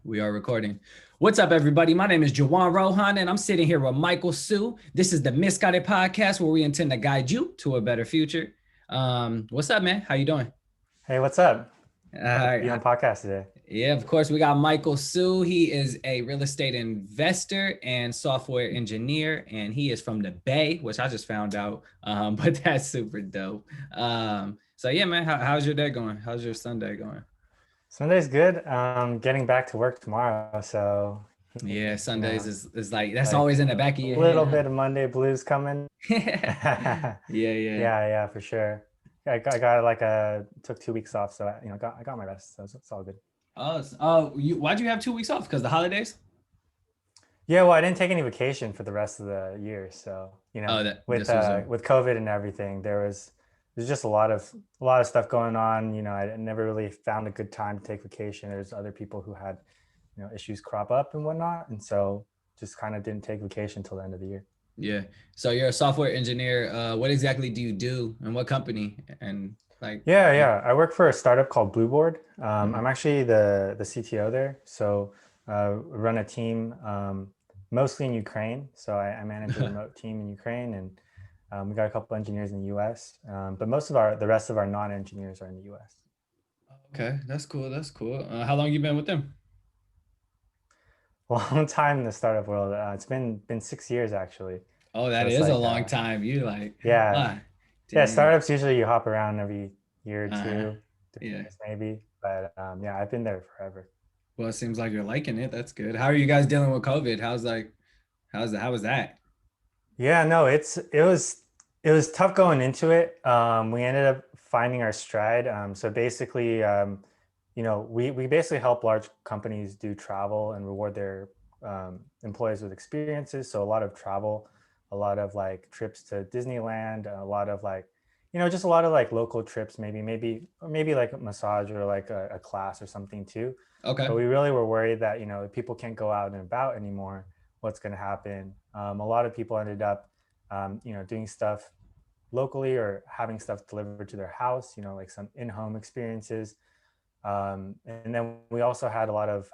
We are recording. What's up, everybody? My name is Juwan Rohan, and I'm sitting here with Michael Sue. This is the Misguided Podcast, where we intend to guide you to a better future. What's up, man? How you doing? Hey, what's up? Happy to be Uh, on podcast today. yeah, of course, we got Michael Sue. He is a real estate investor and software engineer, and he is from the Bay, which I just found out. But that's super dope. So yeah, man, how's your day going? How's your Sunday going? Sunday's good. Getting back to work tomorrow, so Yeah, you Sundays know, is like that's like always in the back of a your little head, bit of Monday blues coming. huh? Yeah, Yeah, yeah. yeah, for sure. I got like took 2 weeks off, so I got my rest, so it's all good. Why'd you have 2 weeks off? Because the holidays? Yeah, well, I didn't take any vacation for the rest of the year, so Oh, that with this was a with COVID and everything, there's just a lot of stuff going on. I never really found a good time to take vacation. There's other people who had issues crop up and whatnot, and so just kind of didn't take vacation till the end of the year. yeah. So you're a software engineer. What exactly do you do, and what company? And like, Yeah. I work for a startup called Blueboard. mhm. I'm actually the CTO there, so run a team mostly in Ukraine. So I manage a remote team in Ukraine, and we got a couple engineers in the U.S. But the rest of our non-engineers are in the U.S. Okay, that's cool. That's cool. How long you been with them? Long time in the startup world. It's been 6 years actually. Oh, So that it's is a like long time. You like, yeah, ah, yeah. damn. Startups usually you hop around every year or Uh, two, yeah. 3 years maybe. But yeah, I've been there forever. Well, it seems like you're liking it. That's good. How are you guys dealing with COVID? How was that? Yeah, no, it was tough going into it. We ended up finding our stride. So basically, we basically help large companies do travel and reward their employees with experiences. So a lot of travel, a lot of like trips to Disneyland, a lot of like, just a lot of like local trips, maybe like a massage or like a class or something too. Okay. But we really were worried that, people can't go out and about anymore. What's going to happen? A lot of people ended up, doing stuff locally or having stuff delivered to their house, like some in-home experiences. And then we also had a lot of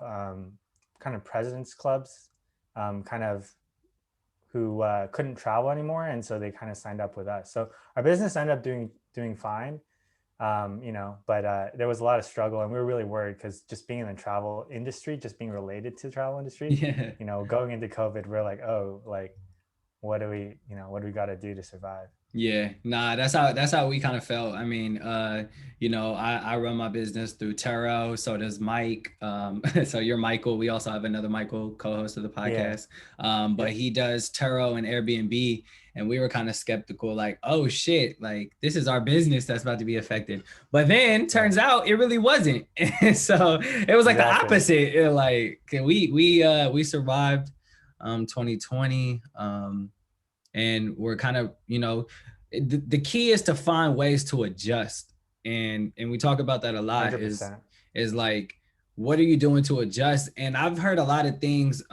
kind of presidents clubs, kind of who couldn't travel anymore, and so they kind of signed up with us. So our business ended up doing fine, but there was a lot of struggle, and we were really worried because just being in the travel industry, just being related to the travel industry, Yeah. going into COVID, we're like, oh, like what do we got to do to survive? Yeah, nah, that's how we kind of felt. I mean, I run my business through Taro, so does Mike. So you're Michael. We also have another Michael, co-host of the Yeah. podcast. But Yep. he does Taro and Airbnb, and we were kind of skeptical, like, oh shit, like this is our business that's about to be affected. But then Right. turns out it really wasn't. So it was like the Exactly. opposite. Like we survived 2020. And we're kind of the key is to find ways to adjust, and we talk about that a lot, is 100%. like, what are you doing to adjust? And I've heard a lot of things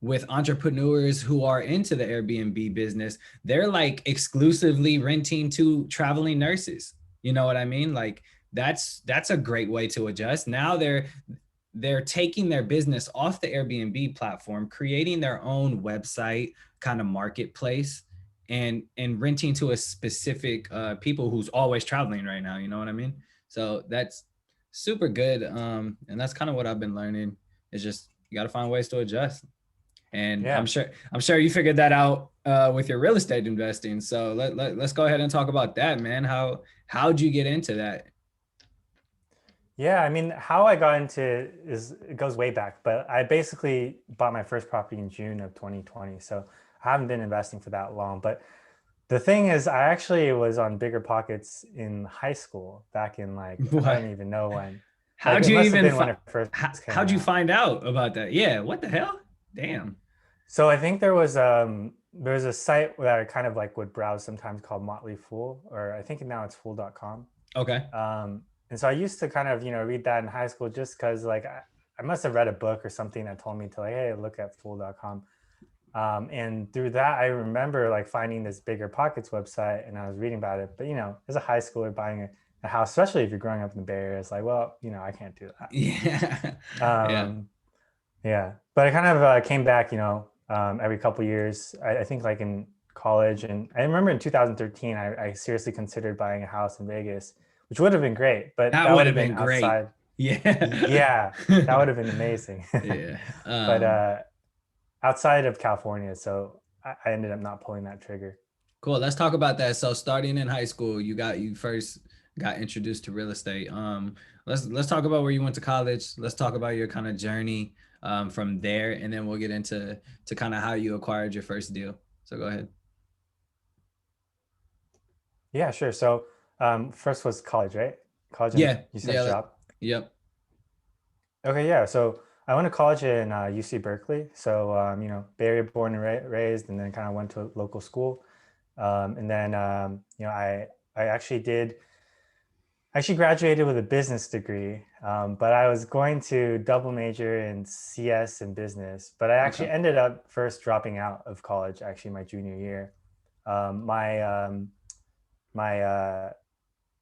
with entrepreneurs who are into the Airbnb business. They're like exclusively renting to traveling nurses, you know what I mean? Like that's a great way to adjust. Now they're taking their business off the Airbnb platform, creating their own website kind of marketplace, and renting to a specific people who's always traveling right now. You know what I mean? So that's super good. And that's kind of what I've been learning. Is just you got to find ways to adjust. And Yeah. I'm sure you figured that out with your real estate investing. So let's go ahead and talk about that, man. How'd you get into that? Yeah, I mean, how I got into it goes way back, but I basically bought my first property in June of 2020. So I haven't been investing for that long. But the thing is, I actually was on Bigger Pockets in high school back in like, I What? don't even know when. Like How'd it you must have even been when it first came how'd you out. find out about that? Yeah, what the hell? Damn. So I think there was a site that I kind of like would browse sometimes called Motley Fool, or I think now it's fool.com. Okay. And so I used to kind of, read that in high school just because like I must have read a book or something that told me to like, hey, look at fool.com. And through that, I remember like finding this Bigger Pockets website and I was reading about it. But, as a high schooler buying a house, especially if you're growing up in the Bay Area. It's like, well, I can't do that. Yeah. Yeah. Yeah, but I kind of came back, every couple years. I think like in college, and I remember in 2013, I seriously considered buying a house in Vegas, which would have been great, but That that would would have have been been great. outside. Yeah. Yeah, that would have been amazing. Yeah. But outside of California, so I ended up not pulling that trigger. Cool. Let's talk about that. So starting in high school, you first got introduced to real estate. Let's talk about where you went to college. Let's talk about your kind of journey from there, and then we'll get into kind of how you acquired your first deal. So go ahead. Yeah, sure. So first was college, right? College, and Yeah. you said Yeah. job. Yep. Okay, yeah. So I went to college in UC Berkeley. So Bay Area born and raised, and then kind of went to a local school. And then I actually graduated with a business degree, but I was going to double major in CS and business. But I Okay. actually ended up first dropping out of college, actually my junior year. Um, my um, my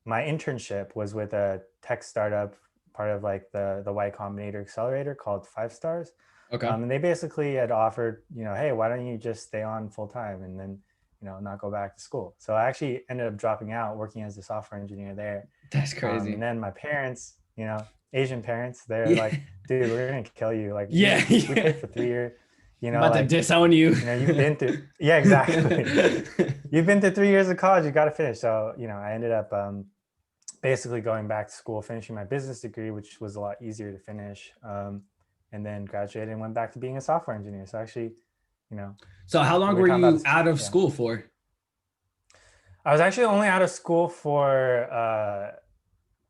my internship was with a tech startup, part of like the Y Combinator accelerator called Five Stars. Okay. And they basically had offered, hey, why don't you just stay on full time and then, not go back to school. So I actually ended up dropping out, working as a software engineer there. That's And crazy. then my parents, Asian parents, they're Yeah. like, dude, we're gonna kill you. Like Yeah. we Yeah. paid for 3 years, About to like, disown you. you've been through, yeah, exactly. You've been through 3 years of college, you got to finish. So, I ended up basically going back to school, finishing my business degree, which was a lot easier to finish. And then graduated and went back to being a software engineer. So actually, So how long we're were talking about you this. out of Yeah. school for? I was actually only out of school for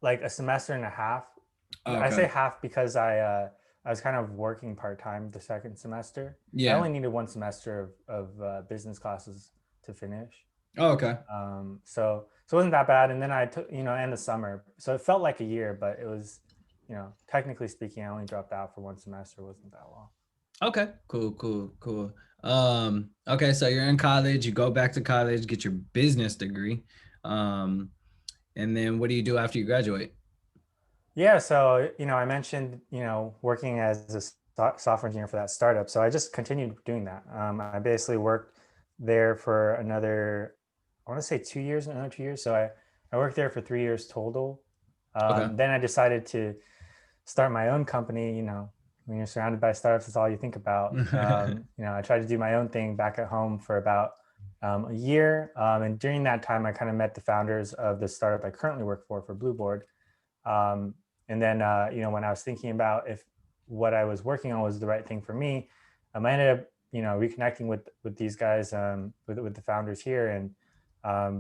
like a semester and a half. Oh, I say okay. half because I was kind of working part time the second semester. I Yeah. only needed one semester of business classes to finish. Oh, okay. So it wasn't that bad. And then I took, and the summer. So it felt like a year, but it was, technically speaking, I only dropped out for one semester. It wasn't that long. Okay. Cool. Cool. Cool. Okay. So you're in college. You go back to college, get your business degree, um, and then what do you do after you graduate? Yeah. So, I mentioned, working as a software engineer for that startup. So I just continued doing that. I basically worked there for another, I want to say 2 years, another 2 years. So I worked there for 3 years total. Okay. Then I decided to start my own company. When you're surrounded by startups, it's all you think about. I tried to do my own thing back at home for about a year. And during that time, I kind of met the founders of the startup I currently work for Blueboard. Um, and then, when I was thinking about if what I was working on was the right thing for me, I ended up, reconnecting with these guys, with the founders here. And,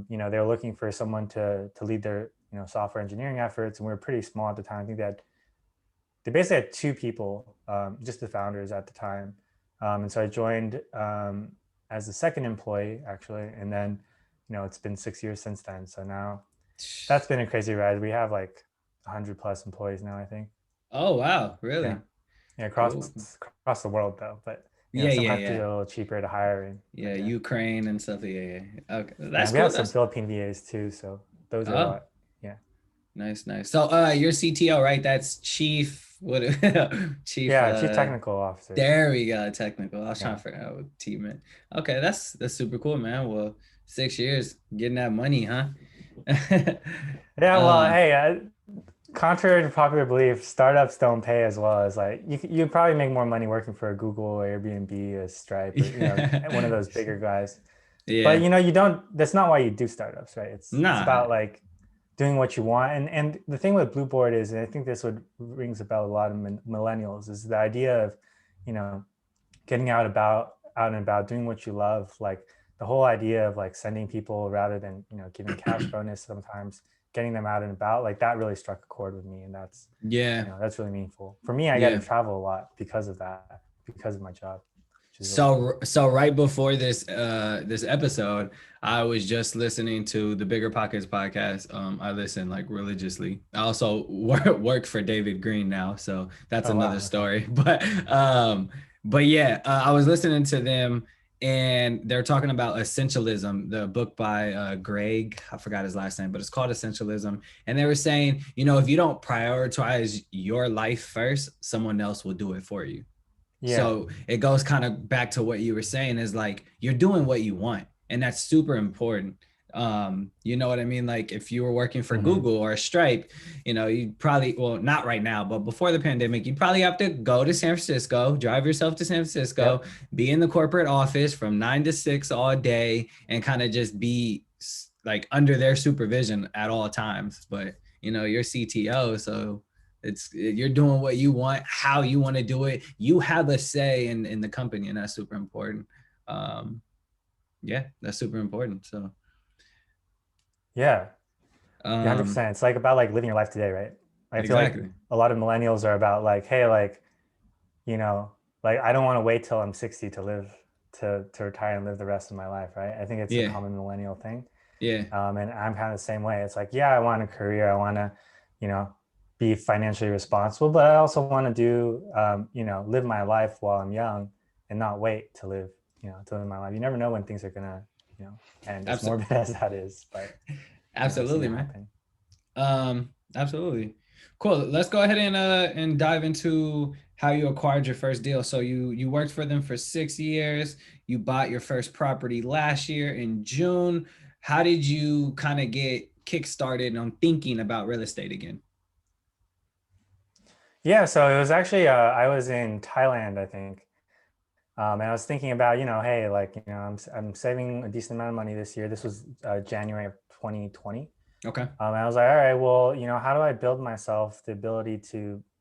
they were looking for someone to lead their, software engineering efforts. And we were pretty small at the time. I think they basically had two people, just the founders at the time. And so I joined as the second employee, actually. And then, it's been 6 years since then. So now that's been a crazy ride. We have like 100 plus employees now, I think. Oh, wow. Yeah. Really? Yeah. Cool. Across the world though. But, Yeah. some Yeah. countries Yeah. are a little cheaper to hire in. Yeah. But yeah. Ukraine and stuff. Yeah. Yeah. Okay. Yeah. That's We cool. have some That's Philippine VAs too. So those are a oh, lot. Yeah. nice. Nice. So, you're CTO, right? That's chief. What? Chief. Yeah. Chief Technical Officer. There we go. Technical. I was trying Yeah. to figure out what team it. Okay, that's super cool, man. Well, 6 years getting that money, huh? Yeah. Well, uh, hey, contrary to popular belief, startups don't pay as well as like you probably make more money working for a Google or Airbnb, a Stripe, or one of those bigger guys. But yeah. you don't. That's not why you do startups, right? It's Nah. about like doing what you want. And the thing with Blueboard is, and I think this would rings a bell a lot of millennials, is the idea of you know getting out and about, doing what you love. Like the whole idea of like sending people rather than giving cash bonus sometimes, getting them out and about, like that really struck a chord with me, and Yeah. that's really meaningful for me. I got to Yeah. travel a lot because of that, because of my job, which is really cool. So right before this episode, I was just listening to the Bigger Pockets podcast. I listen like religiously. I also work for David Green now, so that's Oh another wow, okay. story. But yeah, I was listening to them, and they're talking about essentialism, the book by Greg, I forgot his last name, but it's called Essentialism. And they were saying, you know, if you don't prioritize your life first, someone else will do it for you. Yeah. So it goes kind of back to what you were saying, is like you're doing what you want, and that's super important. You know what I mean? Like if you were working for Mm-hmm. Google or Stripe, you know, you probably, well, not right now, but before the pandemic, you probably have to go to San Francisco, drive yourself to San Francisco, Yep. be in the corporate office from 9 to 6 all day, and kind of just be like under their supervision at all times. But you know, you're CTO, so you're doing what you want, how you want to do it. You have a say in the company, and that's super important. Um, yeah, that's super important. So Yeah. Yeah, um, 100%. It's like about like living your life today, right? I feel like exactly. a lot of millennials are about like, hey, like, you know, like I don't want to wait till I'm 60 to live to retire and live the rest of my life, right? I think it's a Yeah, common millennial thing. yeah, And I'm kind of the same way. It's like, yeah, I want a career. I want to, you know, be financially responsible, but I also want to do, you know, live my life while I'm young and not wait to live, you know, to live my life. You never know when things are gonna, you know, end. As absolutely, morbid as that is, but you know, I've seen absolutely, it man. happen. Absolutely. Cool. Let's go ahead and dive into how you acquired your first deal. So you worked for them for 6 years. You bought your first property last year in June. How did you kind of get kickstarted on thinking about real estate again? Yeah, so it was actually I was in Thailand, I think, and I was thinking about, you know, hey, like, you know, I'm saving a decent amount of money this year. This was January of 2020. Okay. And I was like, all right, well, you know, how do I build myself the ability to,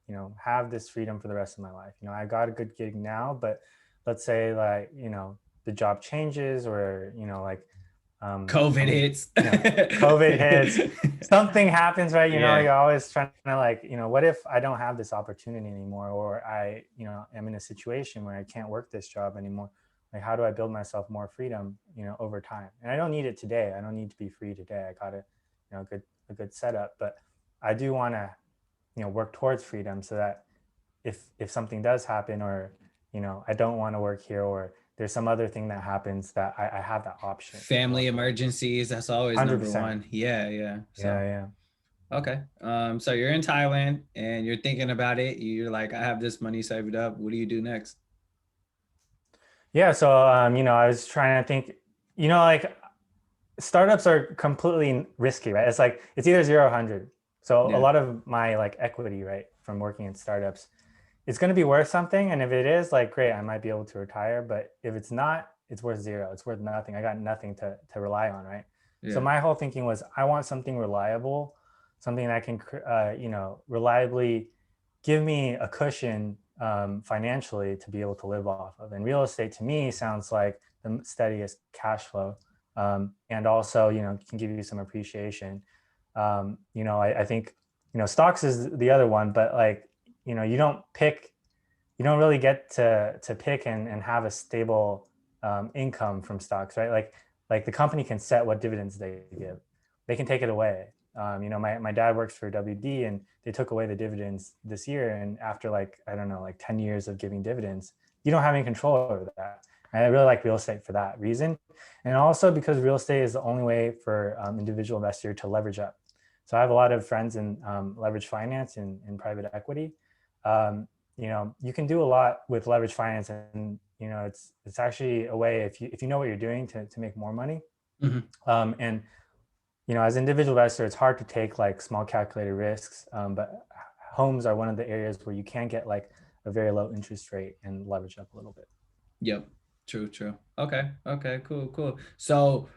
you know, have this freedom for the rest of my life? You know, I got a good gig now, but let's say like, you know, the job changes or, you know, like COVID I'm, hits. you know, COVID hits, something happens, right? You know, Yeah. you're always trying to like, you know, what if I don't have this opportunity anymore, or I, you know, am in a situation where I can't work this job anymore? Like, how do I build myself more freedom, you know, over time? And I don't need it today. I don't need to be free today. I got to, you know, a good setup, but I do want to, you know, work towards freedom so that if something does happen, or you know, I don't want to work here, or there's some other thing that happens, that I have that option. Family emergencies, that's always number 100%. one. Yeah, yeah. So Yeah, yeah. okay. So you're in Thailand and you're thinking about it. You're like, I have this money saved up. What do you do next? Yeah, so you know, I was trying to think, you know, like startups are completely risky, right? It's like it's either 0 or 100. So a Yeah. lot of my like equity, right, from working in startups, it's going to be worth something, and if it is, like, great, I might be able to retire. But if it's not, it's worth zero. It's worth nothing. I got nothing to rely on, right? So Yeah. my whole thinking was, I want something reliable, something that can you know, reliably give me a cushion financially to be able to live off of. And real estate to me sounds like the steadiest cash flow, and also, you know, can give you some appreciation. You know, I think, you know, stocks is the other one, but like, you know, you don't really get to pick and have a stable income from stocks, right? Like the company can set what dividends they give. They can take it away. You know, my dad works for WD, and they took away the dividends this year. And after like, I don't know, like 10 years of giving dividends, you don't have any control over that. And I really like real estate for that reason. And also because real estate is the only way for individual investor to leverage up. So I have a lot of friends in leverage finance and in private equity. Um, you know, you can do a lot with leverage finance, and you know, it's actually a way, if you know what you're doing, to make more money. Mhm. And you know, as an individual investor, it's hard to take like small calculated risks, but homes are one of the areas where you can get like a very low interest rate and leverage up a little bit. Yep. True, true. Okay. Okay, cool, cool. So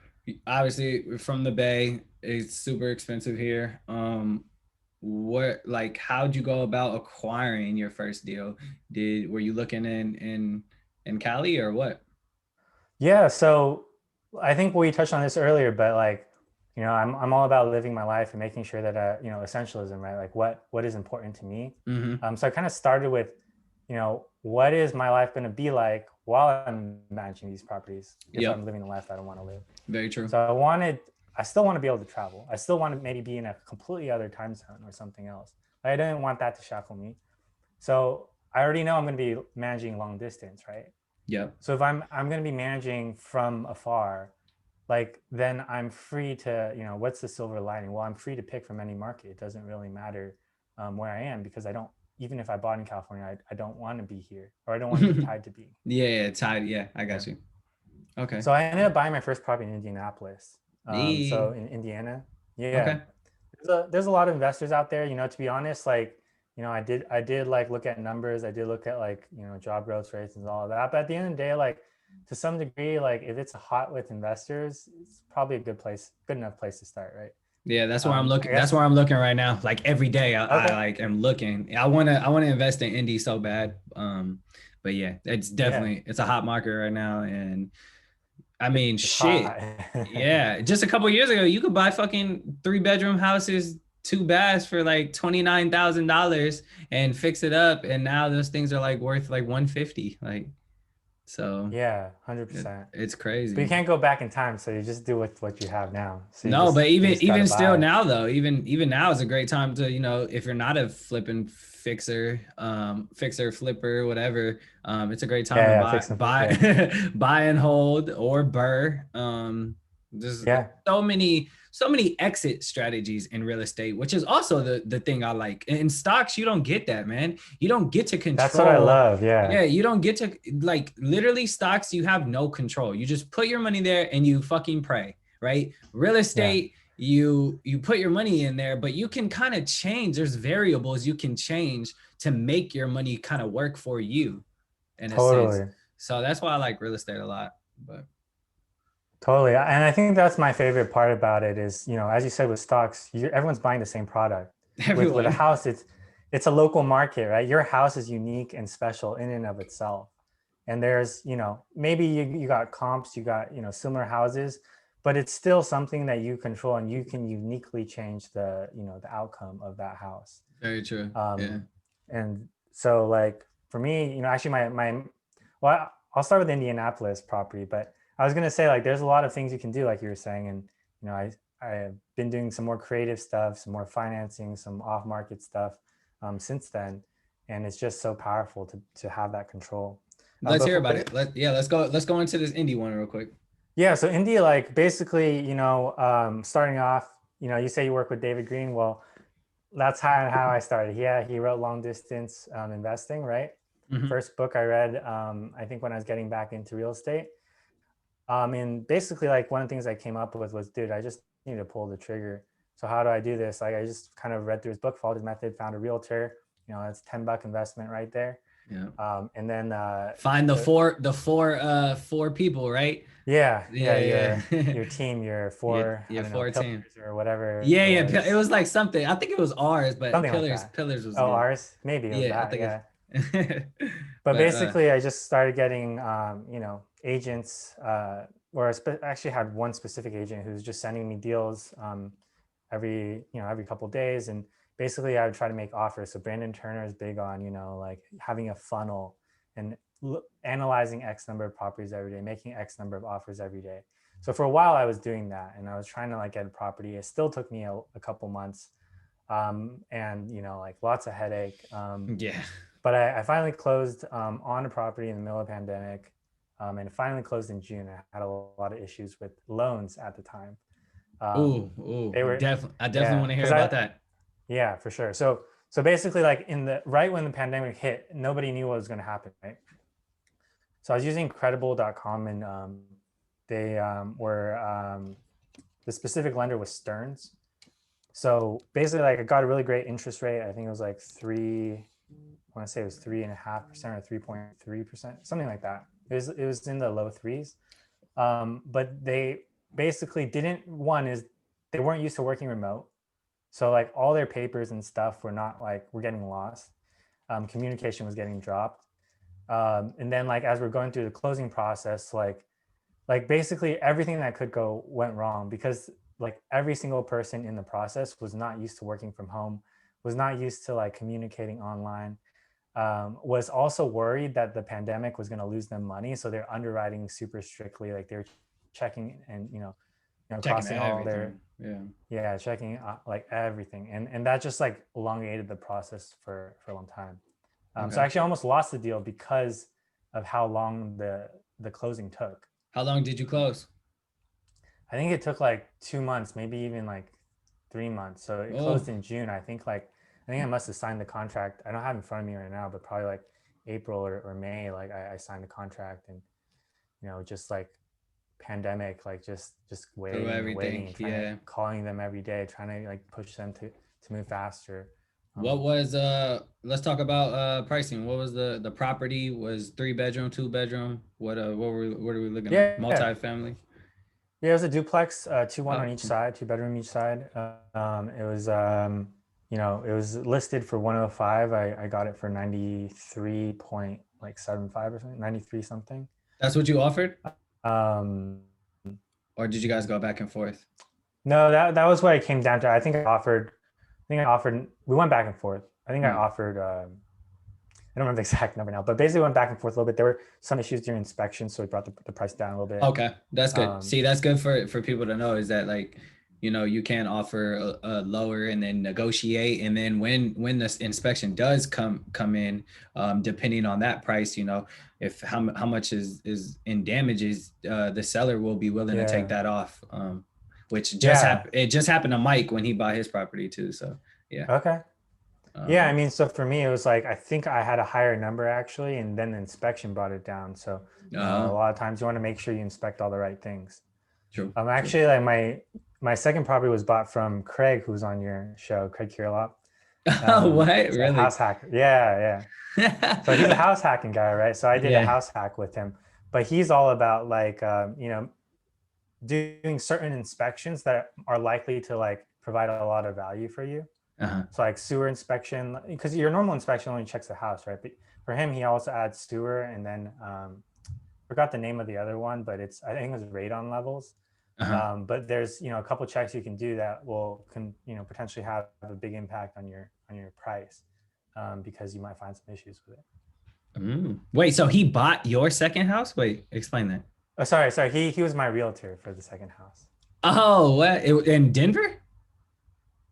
obviously we're from the Bay, it's super expensive here. What, like, how'd you go about acquiring your first deal? Were you looking in Cali or what? Yeah, so I think we touched on this earlier, but like, you know, I'm all about living my life and making sure that you know, essentialism, right? Like what is important to me. Mm-hmm. So I kind of started with, you know, what is my life going to be like while I'm managing these properties if I'm Yep. living the life I don't want to live. Very true. So I still want to be able to travel. I still want to maybe be in a completely other time zone or something else. I didn't want that to shackle me. So I already know I'm going to be managing long distance, right? Yep. So if I'm going to be managing from afar, like then I'm free to, what's the silver lining? Well, I'm free to pick from any market. It doesn't really matter where I am, because I don't, even if I bought in California, I don't want to be here, or I don't want to be tied to be. Yeah, tied. Yeah, I Yeah. got you. Okay. So I ended up buying my first property in Indianapolis. So E. in Indiana, yeah, Okay. there's a lot of investors out there. To be honest, like, I did like look at numbers. I did look at, like, job growth rates and all of that. But at the end of the day, like, to some degree, like, if it's hot with investors, it's probably a good enough place to start, right? Yeah, that's where I'm I looking. That's guess. where I'm looking right now. Like every day, I Okay. like am looking. I wanna invest in indie so bad. But yeah, Yeah, it's a hot market right now, and I mean, it's shit. hot. Yeah, just a couple years ago, you could buy fucking 3 bedroom houses, 2 baths for like $29,000 and fix it up, and now those things are like worth like 150. Like, so Yeah, 100%. it's But you crazy. can't go back in time, so you just do with what you have now. So you No, just but you even just gotta even still buy. now though, even now is a great time to, if you're not a flipping fixer, flipper, whatever, it's a great time to Yeah, yeah, buy fix and flip. Yeah, buy buy and hold or burr. There's yeah. so many exit strategies in real estate, which is also the thing I like. In stocks, you don't get that, man. You don't get to That's what I control. love. Yeah, Yeah, you don't get to, like, literally stocks, you have no control. You just put your money there and you fucking pray, right? Real yeah, estate, you put your money in there, but you can kind of change. There's variables you can change to make your money kind of work for you in a sense. totally, So that's why I like real estate a lot. But totally. And I think that's my favorite part about it is, as you said with stocks, everyone's buying the same product. With a everyone, house, it's a local market, right? Your house is unique and special in and of itself. And there's, maybe you got comps, you got, similar houses, but it's still something that you control, and you can uniquely change the outcome of that house. very true. Yeah. Um, and so, like, for me, actually well, I'll start with Indianapolis property, but I was going to say, like, there's a lot of things you can do, like you were saying. And, I've been doing some more creative stuff, some more financing, some off market stuff since then. And it's just so powerful to have that control. Let's But hear about it. Let's go into this indie one real quick. yeah, so India, like, basically, starting off, you say you work with David Green. Well, that's how I started. Yeah, he wrote Long Distance Investing, right? Hmm. First book I read, I think, when I was getting back into real estate. And basically, like, one of the things I came up with was, dude, I just need to pull the trigger. So how do I do this? Like, I just kind of read through his book, followed his method, found a realtor. That's $10 investment right there. Yeah. And then Find the four people, right? yeah, Yeah, yeah. your team, your Yeah, four, I yeah, don't know, 14. pillars or whatever Yeah, it yeah. It was. was like something. I think it was ours, but Something like pillars, that. pillars was Oh, good. ours, maybe it was Yeah, I that. think Yeah. it's. But But basically, I just started getting, agents, or actually had one specific agent who's just sending me deals every couple of days. And basically, I would try to make offers. So Brandon Turner is big on, like, having a funnel and analyzing X number of properties every day, making X number of offers every day. So for a while, I was doing that, and I was trying to, like, get a property. It still took me a couple months, and, like, lots of headache. yeah. But I finally closed on a property in the middle of the pandemic, and it finally closed in June. I had a lot of issues with loans at the time. Um, Ooh, ooh. they were, I definitely yeah, want to hear because about that. yeah, for sure. So basically, like, right when the pandemic hit, nobody knew what was going to happen, right? So I was using Credible.com, and they were the specific lender was Stearns. So basically, like, I got a really great interest rate. I think it was like I want to say it was 3.5% or 3.3%, something like that. It was in the low threes. But they basically didn't, one is they weren't used to working remote. So, like, all their papers and stuff were getting lost. Communication was getting dropped. And then, like, as we're going through the closing process, like basically everything that could go went wrong, because, like, every single person in the process was not used to working from home, was not used to, like, communicating online, was also worried that the pandemic was going to lose them money. So they're underwriting super strictly. Like, they're checking and, Checking crossing all their, everything. Yeah. yeah, checking like everything. And that just, like, elongated the process for a long time. So Okay. I actually almost lost the deal because of how long the closing took. How long did you close? I think it took like 2 months, maybe even like 3 months. So it Oh, closed in June. I think I must have signed the contract. I don't have it in front of me right now, but probably like April or May, like I signed the contract, and just like pandemic, like just through waiting and waiting everything. and trying to Yeah. calling them every day, trying to like push them to move faster. What Um, was let's talk about pricing. What was the property? Was 3 bedroom, 2 bedroom? What are we looking at? yeah, Multi-family? yeah, it was a duplex, two one Oh, on each cool. side, 2 bedroom each side. It was it was listed for 105. I got it for 93 point like 75 or something, 93 something. That's what you offered? Um, Or did you guys go back and forth? no, that was what it came down to. I think I offered, we went back and forth. I think I Mm. offered, I don't remember the exact number now, but basically went back and forth a little bit. There were some issues during inspection, so we brought the price down a little bit. Okay, that's good. Um, See, that's good for people to know is that like, you can offer a lower and then negotiate, and then when this inspection does come in, depending on that price, if how much is in damages, the seller will be willing to take yeah, that off. Which just yeah, happened. It just happened to Mike when he bought his property too. So yeah. okay. Yeah, I Um, mean, so for me, it was like I think I had a higher number actually, and then the inspection brought it down. So, a uh, lot of times you want to make sure you inspect all the right things. true, true. Actually, like my second property was bought from Craig, who's on your show, Craig Kirilop. What He's a really? house hacker. Yeah, yeah. So he's a house hacking guy, right? So I did a Yeah. house hack with him, but he's all about like doing certain inspections that are likely to like provide a lot of value for you. Uh-huh. So like sewer inspection, because your normal inspection only checks the house, right? But for him, he also adds sewer, and then forgot the name of the other one, but I think it was radon levels. Uh-huh. But there's a couple checks you can do that can potentially have a big impact on your price, because you might find some issues with it. Wait, so he bought your second house? Wait, explain that. Oh, sorry. He was my realtor for the second house Oh, what? In Denver?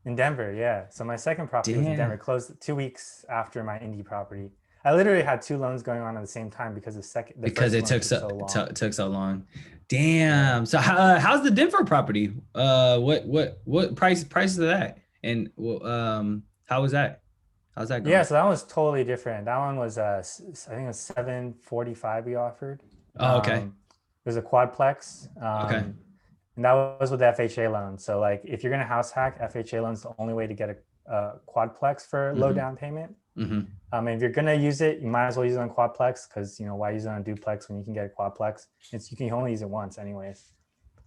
in Denver. Yeah. So my second property was in Denver. Damn. Closed 2 weeks after my Indy property. I literally had two loans going on at the same time because the Because first it loan took took so so long. took so long. Yeah. Damn. So how's the Denver property? What price of that? And how was that? How's that Yeah, going? so that was totally different. That one was I think it was 745 we offered. Oh, okay. It was a quadplex. Okay. And that was with the FHA loan. So like if you're gonna house hack, FHA loan is the only way to get a quadplex for low Mm-hmm. down payment. Mm-hmm. And if you're gonna use it, you might as well use it on quadplex, because why use it on a duplex when you can get a quadplex? You can only use it once anyways.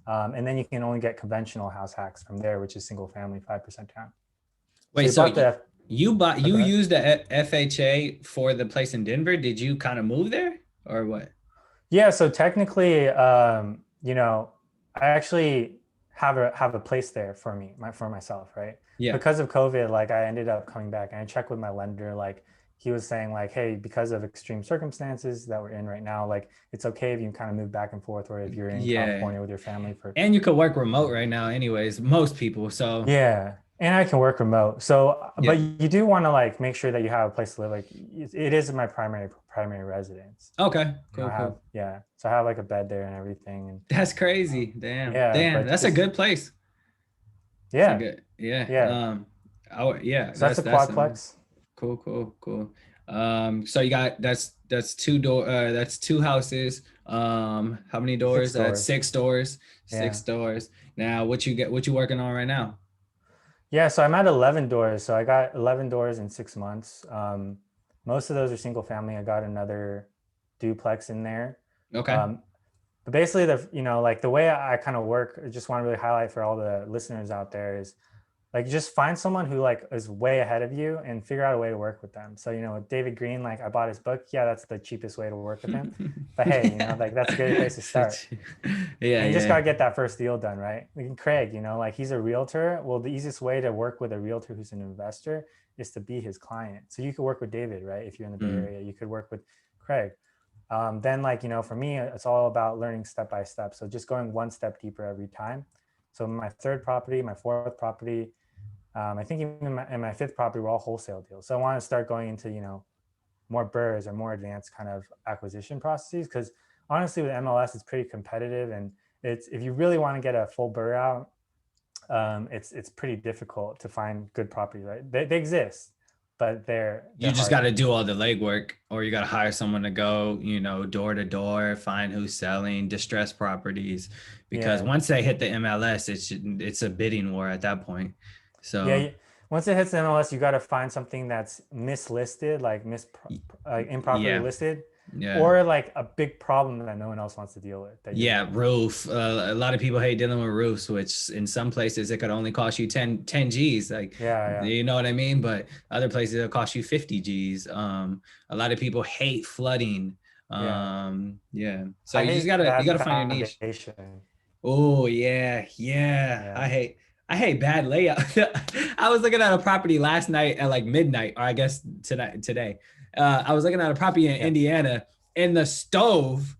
And then you can only get conventional house hacks from there, which is single family, 5% down. So Wait, we so bought the you go ahead. used the FHA for the place in Denver? Did you kind of move there or what? Yeah, so technically, I actually have a place there for for myself, right? Yeah. Because of COVID, like I ended up coming back, and I checked with my lender. Like he was saying, like, hey, because of extreme circumstances that we're in right now, like it's okay if you kind of move back and forth, or if you're in Yeah. California with your family for. And you could work remote right now, anyways. Most people. So Yeah, and I can work remote. So, yeah. but you do want to like make sure that you have a place to live. Like it is my primary residence. Okay. I Cool. have, Cool. yeah. So I have like a bed there and everything, and That's um, crazy. Damn. yeah, Damn. but That's a just good place. It's a yeah, good. Yeah. yeah. Yeah. So that's a That's amazing. quadplex. Cool. Cool. Cool. So you got that's that's two houses. How many doors? Six That's doors. six doors. Six Yeah, doors. Now, what you working on right now? yeah. So I'm at 11 doors. So I got 11 doors in 6 months. Most of those are single family. I got another duplex in there. Okay. Um, but basically, like the way I kind of work, I just want to really highlight for all the listeners out there is like just find someone who like is way ahead of you and figure out a way to work with them. So with David Green, like I bought his book. Yeah, that's the cheapest way to work with him. But hey, like that's a great place to start. Yeah, And you just yeah. got to get that first deal done, right? Like Craig, like he's a realtor. Well, the easiest way to work with a realtor who's an investor is to be his client. So you could work with David, right? If you're in the Bay Mm. Area, you could work with Craig. Then like, for me, it's all about learning step by step. So just going one step deeper every time. So my third property, my fourth property, I think even in my fifth property were all wholesale deals. So I want to start going into, more burrs or more advanced kind of acquisition processes. Because honestly, with MLS, it's pretty competitive, and it's if you really want to get a full burr out, it's pretty difficult to find good properties. Right? They exist, but You they're just hard got to to do find. all the legwork, or you got to hire someone to go, door to door, find who's selling distressed properties. Because Yeah, once they hit the MLS, it's a bidding war at that point. yeah. So Once it hits the MLS, you got to find something that's mislisted, improperly yeah, listed, yeah. or like a big problem that no one else wants to deal with that you're Yeah, dealing with. roof. A lot of people hate dealing with roofs, which in some places it could only cost you 10 G's. Like, Yeah, yeah, you know what I mean? But other places it'll cost you 50 G's. A lot of people hate flooding. yeah. Yeah. So I you just hate you bad gotta find your niche. foundation. Oh yeah, yeah. Yeah, I hate bad layout. I was looking at a property last night at like midnight, or I guess today. I was looking at a property in yeah, Indiana, and the stove,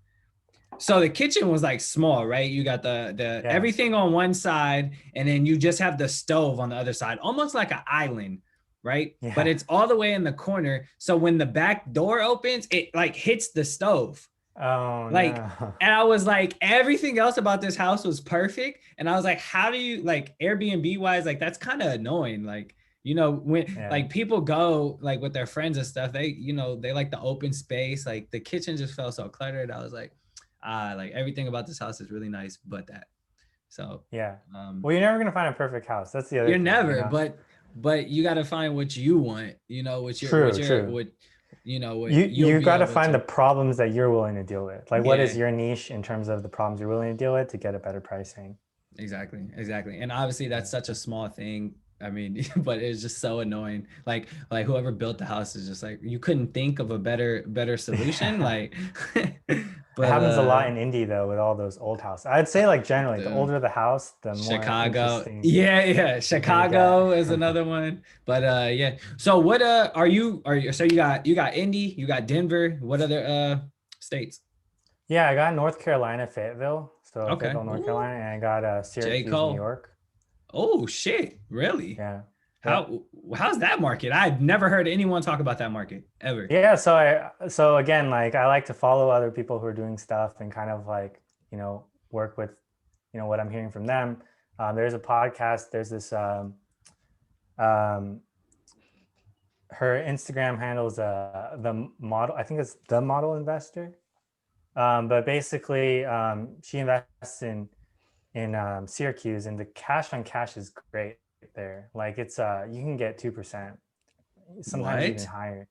so the kitchen was like small, right? You got the yeah, everything on one side, and then you just have the stove on the other side, almost like an island, right? But yeah. it's all the way in the corner. So when the back door opens, it like hits the stove. Oh Like, no. and I was like, everything else about this house was perfect. And I was like, how do you like Airbnb wise? Like, that's kind of annoying. Like, when Yeah, like people go like with their friends and stuff, they like the open space. Like the kitchen just felt so cluttered. I was like everything about this house is really nice, but that. So, yeah. um, Well, you're never gonna find a perfect house. That's the other you're thing, never, but you got to find what you want, True, true. what you'll You be got to able find the to. problems that you're willing to deal with. Like, what is Yeah. your niche in terms of the problems you're willing to deal with to get a better pricing? Exactly. And obviously Yeah. that's such a small thing. I mean, but it's just so annoying. Like whoever built the house is just like you couldn't think of a better solution. Yeah. Like It but happens a lot in Indy though with all those old houses. I'd say like generally, the the older the house, the more Chicago. interesting Yeah. you're gonna get. Chicago is another one. But yeah. So what are you so you got Indy, you got Denver. What other states? Yeah, I got North Carolina, Fayetteville, so Okay. Fayetteville, North Ooh, Carolina, and I got J. Syracuse, New Cole. York. Oh shit. Really? Yeah, yep. How's that market? I've never heard anyone talk about that market ever. Yeah, so again, like I like to follow other people who are doing stuff and kind of like, work with, what I'm hearing from them. There's a podcast, there's this um her Instagram handles the model, I think it's the model investor. But basically she invests in Syracuse, and the cash on cash is great there. Like it's you can get 2%, sometimes even What? higher.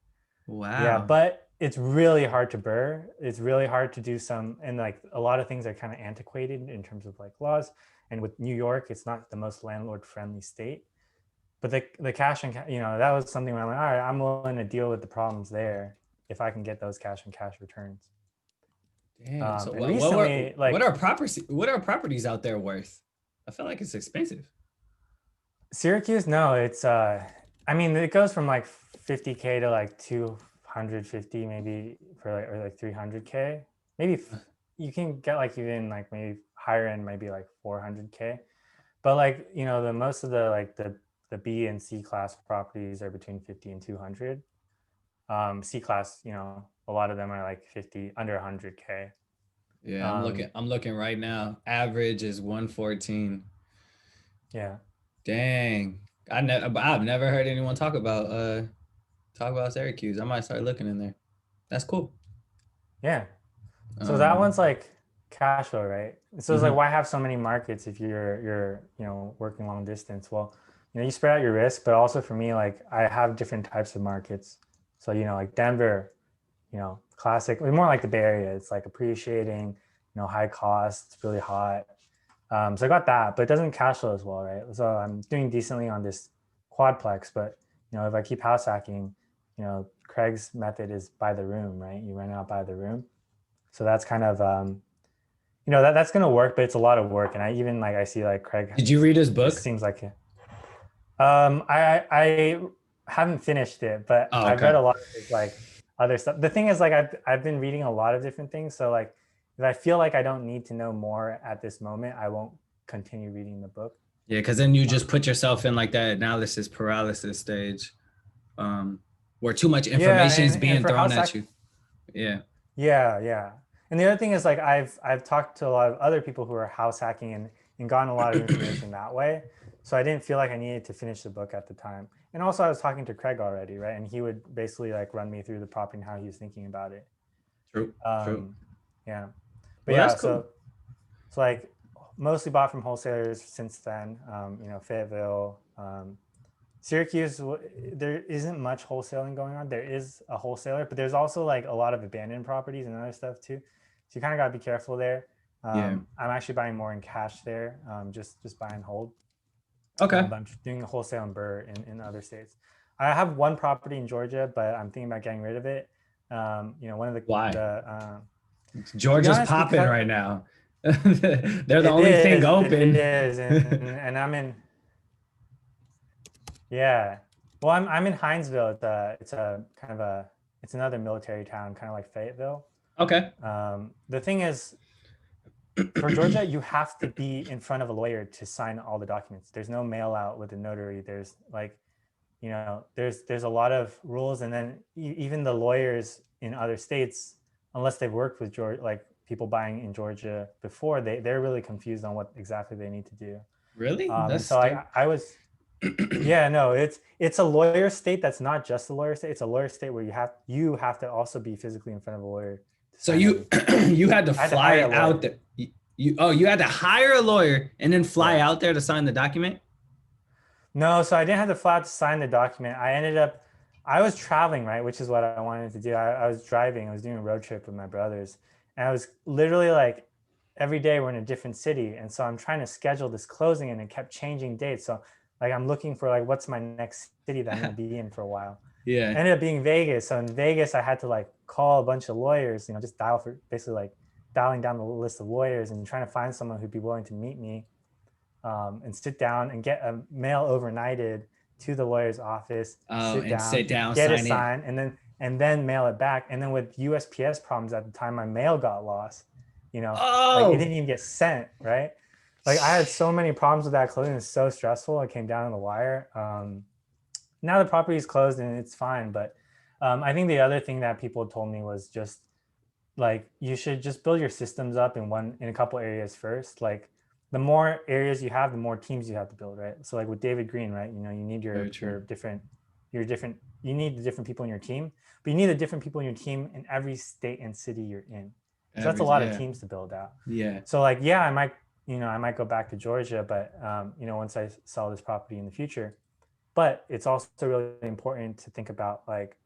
Yeah, Wow. but it's really hard to burr. It's really hard to do some, and like a lot of things are kind of antiquated in terms of like laws. And with New York, it's not the most landlord friendly state. But the cash and that was something where I'm like, all right, I'm willing to deal with the problems there if I can get those cash and cash returns. Damn. So And what were recently, what like are properties out there worth? I feel like it's expensive. Syracuse, no, it's I mean, it goes from like 50K to like 250 maybe for like, or like 300K. Maybe you can get like even like maybe higher end, maybe like 400K. But like, the most of the like the B and C class properties are between 50 and 200. C class, a lot of them are like 50 under 100K. Yeah, I'm looking. Um, I'm looking right now. Average is 114. yeah. Dang. I've never heard anyone talk about Syracuse. I might start looking in there. That's cool. Yeah. So that Um, one's like cash flow, right? So it's like, mhm. why have so many markets if you're working long distance? Well, you spread out your risk, but also for me, like I have different types of markets. So like Denver, classic, more like the Bay Area. It's like appreciating, high cost, it's really hot. So I got that, but it doesn't cash flow as well, right? So I'm doing decently on this quadplex, but if I keep house hacking, Craig's method is by the room, right? You rent out by the room. So that's kind of that's gonna work, but it's a lot of work. And I see like Craig Did you read his just book? seems like I haven't finished it, but Oh, I've read okay. a lot of his like other stuff. The thing is like I've been reading a lot of different things. So like if I feel like I don't need to know more at this moment, I won't continue reading the book. Yeah, because then you just put yourself in like that analysis paralysis stage. Um, where too much Yeah, information is and being for thrown house at hack, you. Yeah. yeah. And the other thing is like I've talked to a lot of other people who are house hacking and gotten a lot of information that way. So I didn't feel like I needed to finish the book at the time. And also I was talking to Craig already, right? And he would basically like run me through the property and how he was thinking about it. True. True. Um, yeah. But Well, that's yeah, cool. so like mostly bought from wholesalers since then. Fayetteville, Syracuse, there isn't much wholesaling going on. There is a wholesaler, but there's also like a lot of abandoned properties and other stuff too. So you kind of got to be careful there. Yeah. I'm actually buying more in cash there, just buy and hold. Okay. But I'm doing a wholesale in Burr in other states. I have one property in Georgia, but I'm thinking about getting rid of it. One of Why? the to be Georgia's honest, popping because right now. They're the it only thing is, it open. is, and I'm in. Yeah. Well, I'm in Hinesville. It's a kind of it's another military town, kind of like Fayetteville. Okay. The thing is, for Georgia, you have to be in front of a lawyer to sign all the documents. There's no mail out with a notary. There's like, there's a lot of rules, and then even the lawyers in other states, unless they've worked with Georgia, like people buying in Georgia before, they're really confused on what exactly they need to do. Really? And That's so dope. I was Yeah, no, it's a lawyer state that's not just a lawyer state. It's a lawyer state where you have to also be physically in front of a lawyer to So sign you everything. you had to I had to hire fly a out lawyer. there. You had to hire a lawyer and then fly Yeah. out there to sign the document. No, so I didn't have to fly out to sign the document. I was traveling, right, which is what I wanted to do. I was driving. I was doing a road trip with my brothers, and I was literally like every day we're in a different city, and so I'm trying to schedule this closing, and it kept changing dates. So like I'm looking for like what's my next city that I'm going to be in for a while. Yeah. Ended up being Vegas. So in Vegas, I had to like call a bunch of lawyers, just dial for basically like dialing down the list of lawyers and trying to find someone who'd be willing to meet me, and sit down and get a mail overnighted to the lawyer's office, Oh, sit and down, sit down, get it sign it. signed, and then mail it back. And then with USPS problems at the time, my mail got lost. Like it Oh. didn't even get sent, right? Like I had so many problems with that closing. It's so stressful. It came down to the wire. Now the property is closed and it's fine. But I think the other thing that people told me was just like you should just build your systems up in a couple areas first. Like the more areas you have, the more teams you have to build, right? So like with David Green, right? You need Very true. you need the different people in your team, but you need the different people in your team in every state and city you're in. So that's a lot of Yeah. teams to build out. Yeah. So like, yeah, I might go back to Georgia, but once I sell this property in the future. But it's also really important to think about like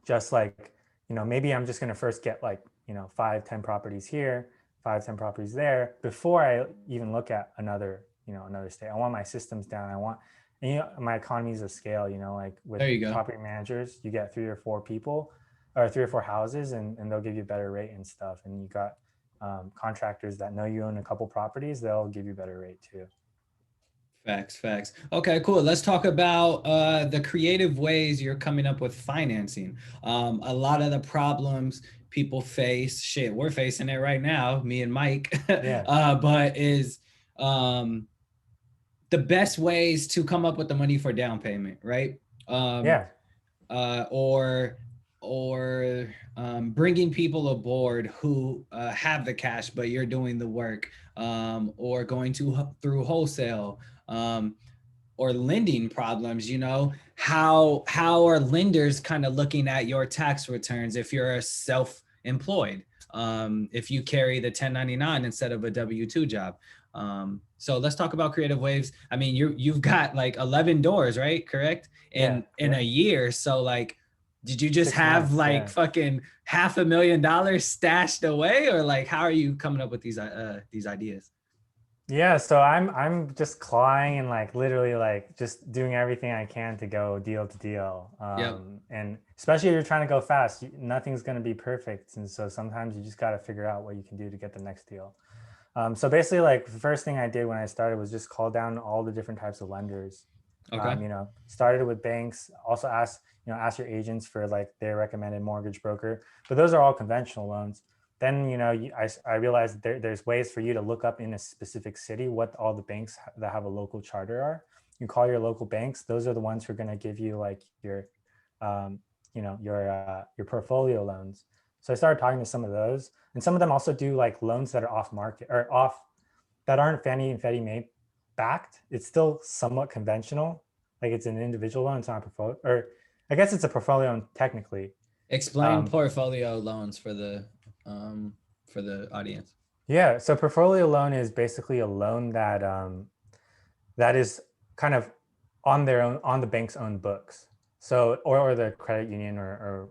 just like, maybe I'm just going to first get like, 5, 10 properties here, 5, 10 properties there before I even look at another state. I want my systems down. I want, and, my economies of scale, like with There you go. property managers, you get 3 or 4 people or 3 or 4 houses, and they'll give you a better rate and stuff. And you got contractors that know you own a couple properties, they'll give you a better rate too. Facts, facts. Okay, cool. Let's talk about the creative ways you're coming up with financing. A lot of the problems people face, shit, we're facing it right now, me and Mike, Yeah. but is um, the best ways to come up with the money for down payment, right? Um, Yeah. or bringing people aboard who have the cash, but you're doing the work, or going to through wholesale, um, or lending problems. How are lenders kind of looking at your tax returns if you're a self-employed, if you carry the 1099 instead of a W-2 job. So let's talk about creative waves. I mean, you've got like 11 doors, right? Correct? Yeah. In Yeah. a year. So like, did you just 6 have months. like Yeah. fucking $500,000 stashed away, or like how are you coming up with these ideas? Yeah, so I'm just clawing and like literally like just doing everything I can to go deal to deal. Yep. And especially if you're trying to go fast, nothing's going to be perfect, and so sometimes you just got to figure out what you can do to get the next deal. So basically, like the first thing I did when I started was just call down all the different types of lenders. Okay. Started with banks. Also ask your agents for like their recommended mortgage broker, but those are all conventional loans. Then I realized there's ways for you to look up in a specific city what all the banks that have a local charter are. You call your local banks; those are the ones who are going to give you like your your portfolio loans. So I started talking to some of those, and some of them also do like loans that are off market or off that aren't Fannie and Freddie Mae backed. It's still somewhat conventional, like it's an individual loan, it's not a portfolio, or I guess it's a portfolio loan technically. Explain portfolio loans for the audience. Yeah, so portfolio loan is basically a loan that is kind of on the bank's own books. So or the credit union or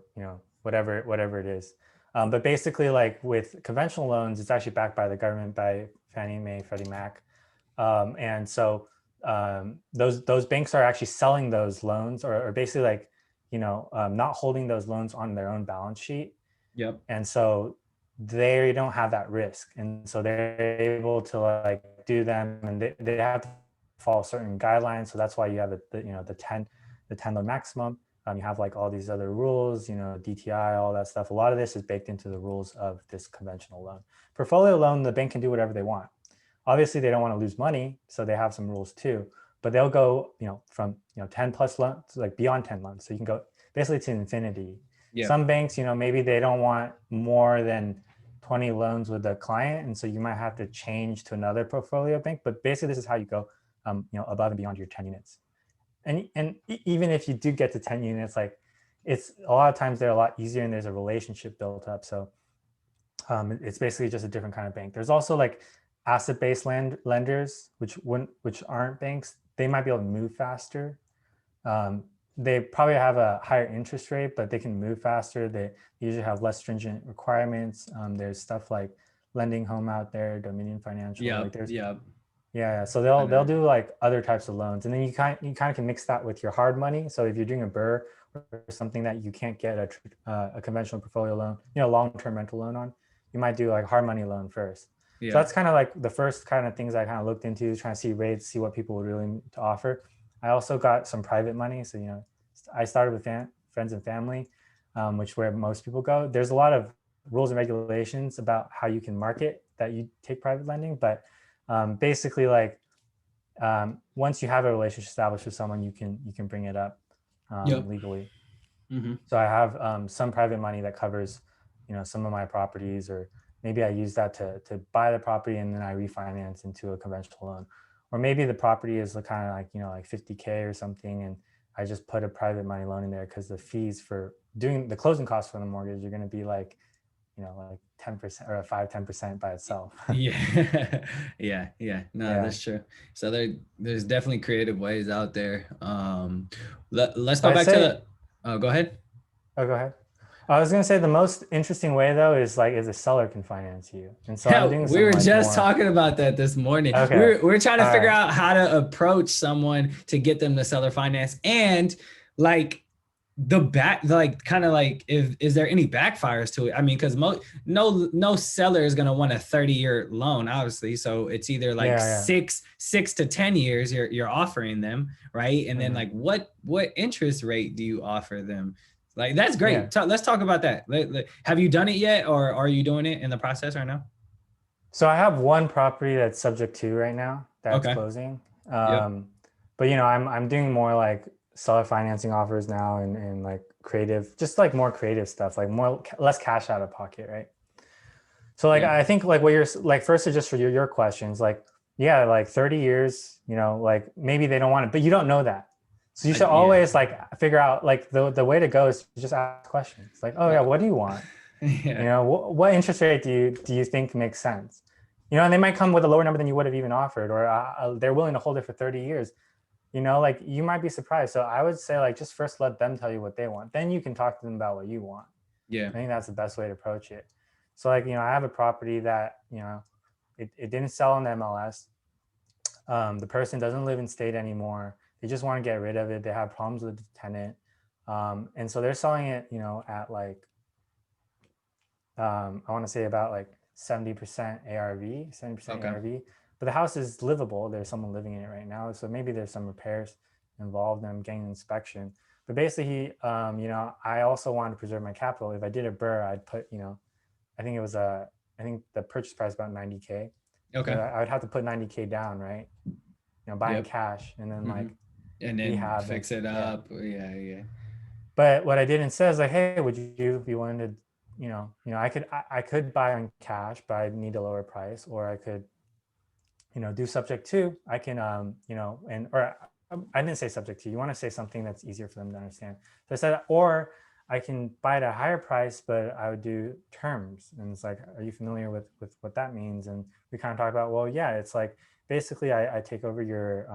whatever it is. But basically, like with conventional loans, it's actually backed by the government, by Fannie Mae, Freddie Mac, and so those banks are actually selling those loans, or basically like not holding those loans on their own balance sheet. Yep. And so they don't have that risk, and so they're able to like do them, and they have to follow certain guidelines. So that's why you have the 10 loan maximum. You have like all these other rules, DTI, all that stuff. A lot of this is baked into the rules of this conventional loan. Portfolio loan, the bank can do whatever they want. Obviously, they don't want to lose money, so they have some rules too. But they'll go, from 10 plus loans, like beyond 10 loans. So you can go basically to infinity. Yeah. Some banks, maybe they don't want more than 20 loans with a client, and so you might have to change to another portfolio bank. But basically, this is how you go, above and beyond your 10 units. And even if you do get to 10 units, like it's a lot of times they're a lot easier, and there's a relationship built up. So it's basically just a different kind of bank. There's also like asset-based lenders, which aren't banks. They might be able to move faster. They probably have a higher interest rate, but they can move faster. They usually have less stringent requirements. There's stuff like Lending Home out there, Dominion Financial. Yeah. Like there's Yeah. yeah. So they'll do like other types of loans, and then you kind of can mix that with your hard money. So if you're doing a BRRRR or something that you can't get a conventional portfolio loan, long-term rental loan on, you might do like hard money loan first. Yeah. So that's kind of like the first kind of things I kind of looked into, trying to see rates, see what people were willing to offer. I also got some private money. So, I started with friends and family, which where most people go. There's a lot of rules and regulations about how you can market that you take private lending. But basically, like once you have a relationship established with someone, you can bring it up legally. Mm-hmm. So I have some private money that covers, some of my properties, or maybe I use that to buy the property and then I refinance into a conventional loan. Or maybe the property is kind of like, like 50K or something, and I just put a private money loan in there because the fees for doing the closing costs for the mortgage are going to be like 10% or 5-10% by itself. Yeah. Yeah. No, Yeah. that's true. So there's definitely creative ways out there. Let's go I'd back to say, the go ahead. oh, go ahead. I was going to say the most interesting way though is like if the seller can finance you. And so I'm Yeah, doing we some were like just more. talking about that this morning. Okay. We're trying to All figure right. out how to approach someone to get them to seller finance, and like the back, like kind of like, if is there any backfires to it? I mean, because no seller is gonna want a 30-year loan, obviously. So it's either like Yeah. six to 10 years you're offering them, right? And then Mm-hmm. like what interest rate do you offer them? Like that's great. Yeah. Let's talk about that. Have you done it yet, or are you doing it in the process right now? So I have one property that's subject to right now that's Okay. closing. Yep. But I'm doing more like seller financing offers now, and like creative, just like more creative stuff, like less cash out of pocket, right? So like Yeah. I think like what you're like first is just for your questions, like yeah, like 30 years, like maybe they don't want it, but you don't know that. So you should Yeah. always like figure out like the way to go is to just ask questions. Like, oh yeah, what do you want? Yeah. What interest rate do you think makes sense? And they might come with a lower number than you would have even offered, or they're willing to hold it for 30 years. Like you might be surprised. So I would say like just first let them tell you what they want. Then you can talk to them about what you want. Yeah. I think that's the best way to approach it. So like, I have a property that, it didn't sell on the MLS. The person doesn't live in state anymore. They just want to get rid of it. They have problems with the tenant. And so they're selling it, at like, I want to say about like 70% ARV, 70% Okay. ARV. But the house is livable. There's someone living in it right now. So maybe there's some repairs involved in getting an inspection. But basically, I also wanted to preserve my capital. If I did a BRRRR, I'd put, I think it was I think the purchase price about 90K. So Okay. I would have to put 90K down, right? Buying Yep. cash, and then Mm-hmm. like And then rehab and fix it yeah. up. Yeah. But what I did instead is like, hey, would you be willing to, I could buy on cash, but I need a lower price, or I could, do subject to. I can, I didn't say subject to. You want to say something that's easier for them to understand. So I said, or I can buy at a higher price, but I would do terms. And it's like, are you familiar with what that means? And we kind of talk about, well, yeah, it's like basically I take over your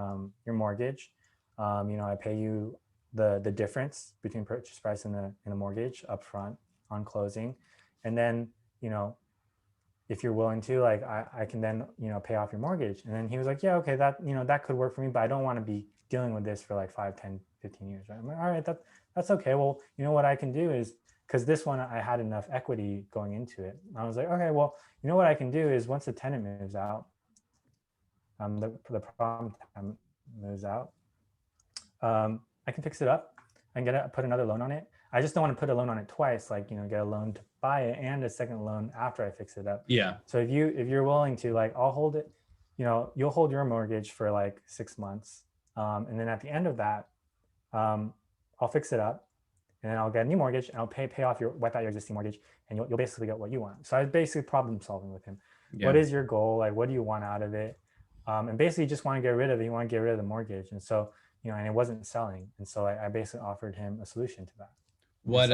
mortgage. I pay you the difference between purchase price and the mortgage upfront on closing, and then if you're willing to, like, I can then pay off your mortgage. And then he was like, yeah, okay, that that could work for me, but I don't want to be dealing with this for like 5, 10, 15 years, right? I'm like, all right, that's okay. Well, what I can do is, because this one I had enough equity going into it, I was like, okay, well, what I can do is once the tenant moves out, the problem moves out, I can fix it up and put another loan on it. I just don't want to put a loan on it twice, like, get a loan to buy it and a second loan after I fix it up. Yeah. So if you're willing to, like, I'll hold it, you'll hold your mortgage for like 6 months. And then at the end of that, I'll fix it up, and then I'll get a new mortgage, and I'll wipe out your existing mortgage, and you'll basically get what you want. So I was basically problem solving with him. Yeah. What is your goal? Like, what do you want out of it? And basically you just want to get rid of it. You want to get rid of the mortgage. And so, and it wasn't selling. And so I basically offered him a solution to that. What,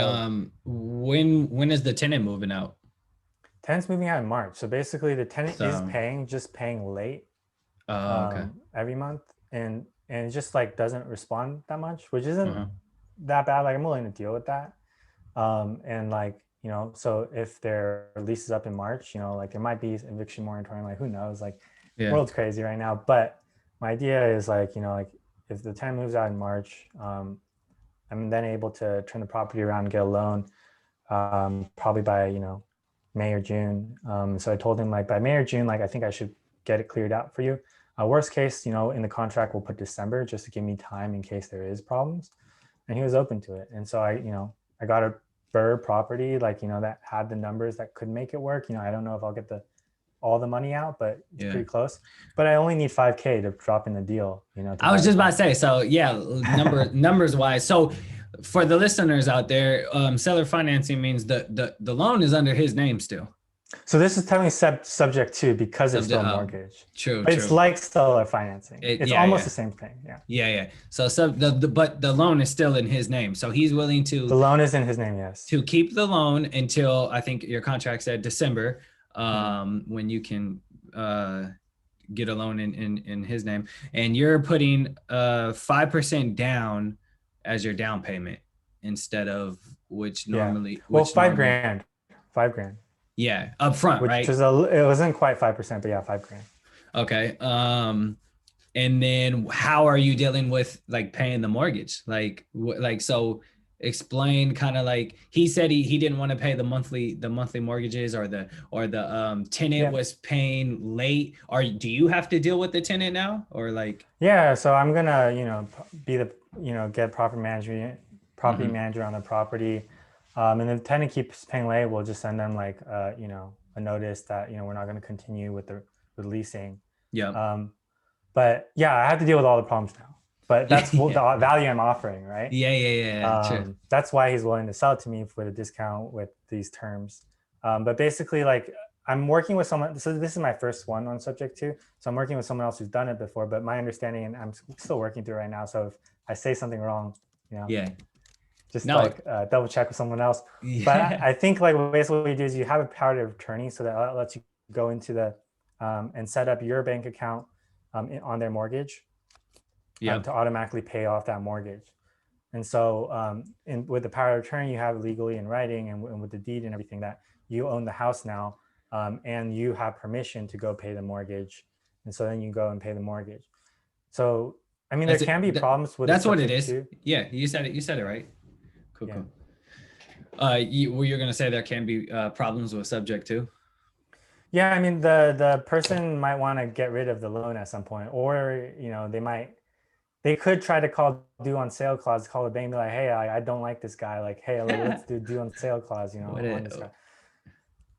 when is the tenant moving out? Tenant's moving out in March. So basically the tenant is paying late every month. And it just like doesn't respond that much, which isn't that bad. Like, I'm willing to deal with that. And like, so if their lease is up in March, like there might be eviction moratorium, like who knows, like world's crazy right now. But my idea is like, like if the tenant moves out in March, I'm then able to turn the property around and get a loan, probably by, May or June. So I told him, like, by May or June, like, I think I should get it cleared out for you. Worst case, in the contract, we'll put December just to give me time in case there is problems. And he was open to it. And so I got a Burr property, like, that had the numbers that could make it work. I don't know if I'll get all the money out, but it's pretty close. But I only need $5,000 to drop in the deal. I was just about to say, so yeah, numbers wise. So for the listeners out there, seller financing means the loan is under his name still. So this is technically subject to, because it's still a mortgage. True. But it's like seller financing. It's almost the same thing. Yeah. Yeah. So but the loan is still in his name. So he's willing to. The loan is in his name, yes. To keep the loan until, I think your contract said December. When you can get a loan in his name, and you're putting 5% down as your down payment instead of $5,000. $5,000. Yeah, up front, right? It wasn't quite 5%, but yeah, $5,000. Okay. And then how are you dealing with like paying the mortgage? So explain kind of like, he said he didn't want to pay the monthly mortgages, or the tenant was paying late. Or do you have to deal with the tenant now, or like? Yeah, so I'm gonna be the get property manager on the property, and the tenant keeps paying late, we'll just send them like a notice that we're not going to continue with the leasing. But yeah, I have to deal with all the problems now. But that's the value I'm offering, right? Yeah. True. That's why he's willing to sell it to me with a discount with these terms. But basically, like, I'm working with someone. So this is my first one on subject to. So I'm working with someone else who's done it before. But my understanding, and I'm still working through right now. So if I say something wrong, just double check with someone else. But I think like basically what you do is you have a power of attorney, so that lets you go into the and set up your bank account on their mortgage. To automatically pay off that mortgage. And so with the power of attorney, you have legally in writing and with the deed and everything that you own the house now, and you have permission to go pay the mortgage. And so then you go and pay the mortgage. So, I mean, there can be problems with that's what it is. Too. Yeah, you said it right. Cool. You're going to say there can be problems with subject to? Yeah, I mean, the person might want to get rid of the loan at some point, or, they could try to call due on sale clause, call the bank and be like, hey, I don't like this guy. Like, hey, let's do due on sale clause, on this guy.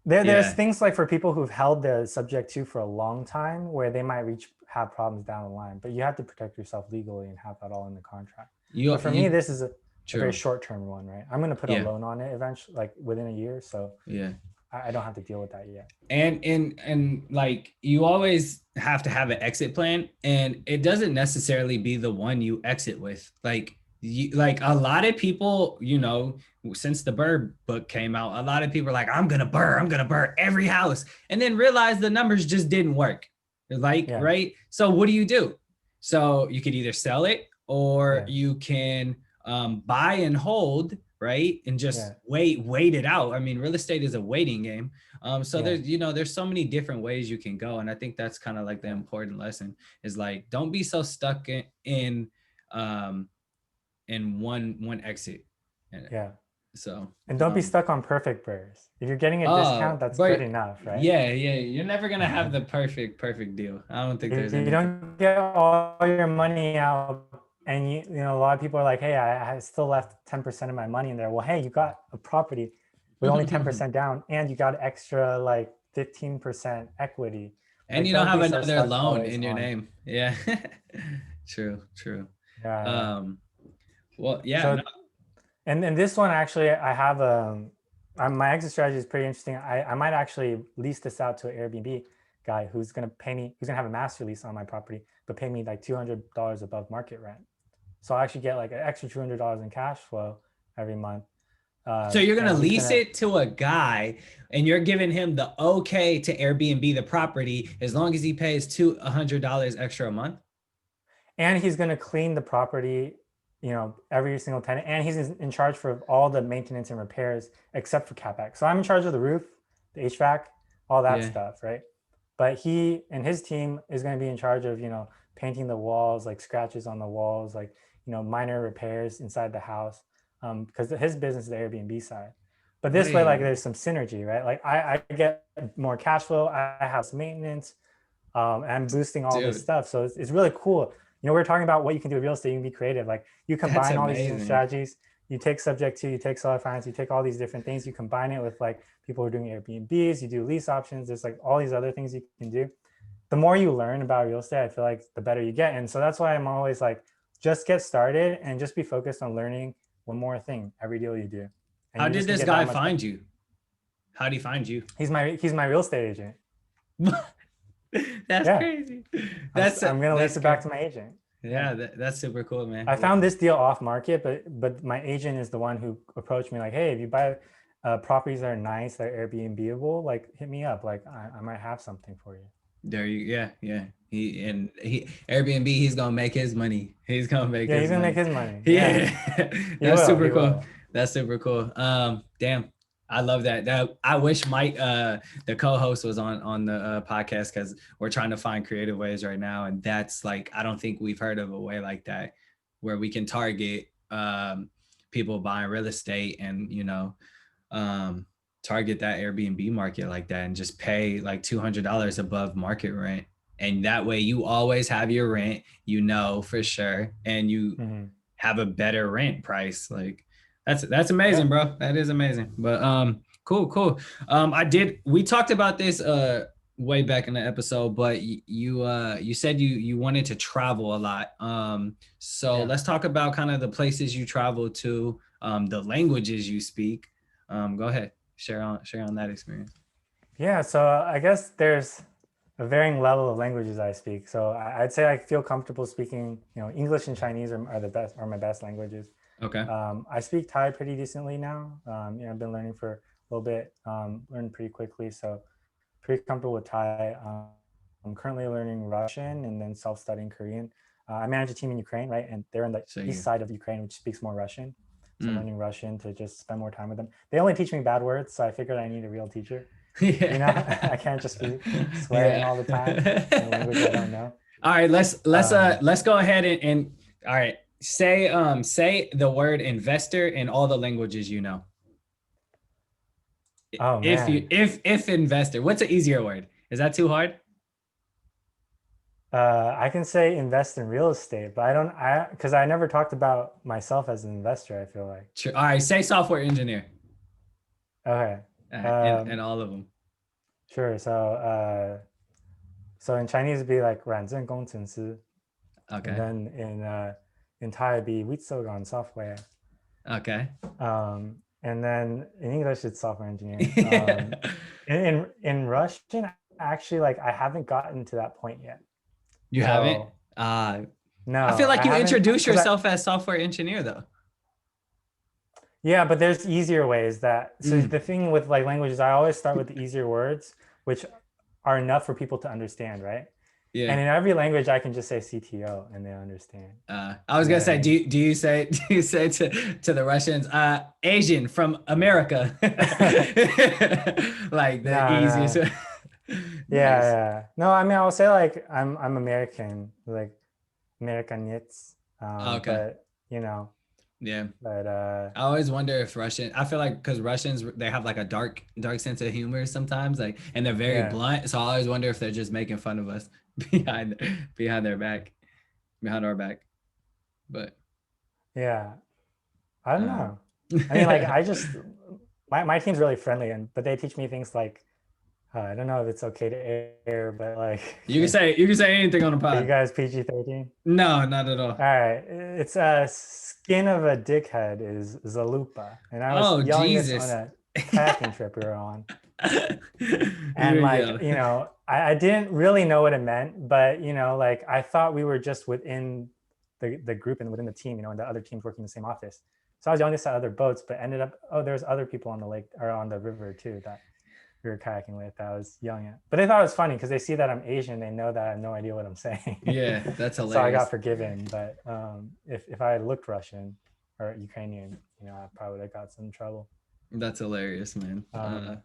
There's things like for people who've held the subject to for a long time where they might have problems down the line, but you have to protect yourself legally and have that all in the contract. But for me, this is a very True. short-term one, right? I'm going to put a Yeah. loan on it eventually, like within a year. So Yeah. I don't have to deal with that yet. And like you always have to have an exit plan, and it doesn't necessarily be the one you exit with. Like like a lot of people, since the Burr book came out, a lot of people are like, I'm gonna burr every house, and then realize the numbers just didn't work. Like, Yeah. right? So what do? So you could either sell it, or Yeah. you can buy and hold, right? And just Yeah. wait it out. I mean, real estate is a waiting game. So Yeah. there's so many different ways you can go. And I think that's kind of like the Yeah. important lesson is like, don't be so stuck um, in one exit. And Yeah. so, And don't be stuck on perfect burrs. If you're getting a oh, discount, that's good but enough, right? yeah, you're never going to have the perfect deal. I don't think there's If you anything. don't get all your money out, and a lot of people are like, hey, I still left 10% of my money in there. Well, hey, you got a property with only 10% down, and you got extra like 15% equity. And Like, you don't don't have be so another stuck loan always in your on. name. Yeah. True. Yeah. Um, well, yeah, no, So, and this one actually, I have my exit strategy is pretty interesting. I might actually lease this out to an Airbnb guy who's gonna pay me. Who's gonna have a master lease on my property, but pay me like $200 above market rent. So I actually get like an extra $200 in cash flow every month. so you're gonna And he's lease gonna, it to a guy, and you're giving him the okay to Airbnb the property as long as he pays $200 extra a month. and he's gonna clean the property, every single tenant, and he's in charge for all the maintenance and repairs except for capex. So I'm in charge of the roof, the HVAC, all that Yeah. stuff, right? But he and his team is going to be in charge of painting the walls, like scratches on the walls, like minor repairs inside the house, because his business is the Airbnb side. But this way, like, Wait, there's some synergy, right? Like I get more cash flow, I have some maintenance, and I'm boosting all this dude, stuff. So it's really cool. We're talking about what you can do with real estate. You can be creative. Like, you that's combine all these different amazing. strategies. You take subject to, you take seller finance, you take all these different things. You combine it with like people who are doing Airbnbs. You do lease options. There's like all these other things you can do. The more you learn about real estate, I feel like the better you get. And so that's why I'm always like, just get started and just be focused on learning one more thing every deal you do, and How you're did just gonna this get that guy much better. find you? How did he find you? He's my real estate agent. That's Yeah, crazy. That's I'm gonna lease that's it back great. to my agent. Yeah. Yeah, that's super cool, man. I Well, found this deal off market, but my agent is the one who approached me like, hey, if you buy properties that are nice, that are Airbnbable, like, hit me up. Like, I might have something for you. there you, yeah. He Airbnb, he's gonna make his money. He's gonna make Yeah, he's his gonna make money. his money. Yeah, Yeah, he that's will. super He cool. will. That's super cool. Damn, I love that. I wish Mike, the co-host, was on the podcast, because we're trying to find creative ways right now, and that's like, I don't think we've heard of a way like that where we can target people buying real estate, and um, target that Airbnb market like that, and just pay like $200 above market rent. And that way you always have your rent, for sure, and you Mm-hmm. have a better rent price. Like, that's amazing, Yep. bro. That is amazing. But cool. We talked about this way back in the episode, but you said you wanted to travel a lot. So Yeah. let's talk about kind of the places you travel to, the languages you speak. Go ahead, share on that experience. Yeah. So I guess there's a varying level of languages I speak. So I'd say I feel comfortable speaking. English and Chinese are the best, are my best languages. Okay. I speak Thai pretty decently now. I've been learning for a little bit, learned pretty quickly, so pretty comfortable with Thai. I'm currently learning Russian and then self-studying Korean. I manage a team in Ukraine, right? And they're in the So east you. side of Ukraine, which speaks more Russian. So I'm Mm. learning Russian to just spend more time with them. They only teach me bad words, so I figured I need a real teacher. Yeah. I can't just be swearing Yeah. all the time in a language I don't know. All right, Um, let's go ahead and all right, say the word investor in all the languages you know. oh If you man, if investor, what's an easier word? Is that too hard? I can say invest in real estate, but because I never talked about myself as an investor. I feel like. Sure. All right, say software engineer. Okay. And all of them. Sure. So in Chinese it'd be like 软件工程师, and Okay. then in Thai it'd be วิศวกร software. Okay. And then in English, it's software engineering. In Russian, actually, like I haven't gotten to that point yet. You haven't? So Uh, I feel no, like I you haven't, introduce because yourself as software engineer though. yeah, but there's easier ways that, so Mm, the thing with like languages, I always start with the easier words, which are enough for people to understand, right? yeah. And in every language, I can just say CTO and they understand. I was You know gonna what I say, mean? do you say to the Russians, Asian from America, like the No, easiest. no. Yeah, Nice. yeah. No, I mean, I'll say like I'm American, like Americanets. Okay. But you know, Yeah. but I always wonder if Russian. I feel like because Russians they have like a dark sense of humor sometimes, like, and they're very yeah, blunt. So I always wonder if they're just making fun of us behind behind their back, behind our back. But yeah. I don't uh, know. I mean, like I just my team's really friendly, and but they teach me things like I don't know if it's okay to air, but like you can say anything on the are you pod. guys PG-13? No, not at All all. right, it's a skin of a dickhead is Zalupa, and I was Oh yelling this on Jesus. a kayaking trip we were on. And You're like, yelling. I didn't really know what it meant, but like I thought we were just within the group and within the team, and the other teams working in the same office. So I was yelling this at other boats, but ended up, oh, there's other people on the lake or on the river too that we were kayaking with that I was yelling at. But they thought it was funny because they see that I'm Asian, they know that I have no idea what I'm saying. Yeah, that's So I got hilarious. forgiven. But if I looked Russian or Ukrainian, I probably would have got some trouble. That's hilarious, man. Um,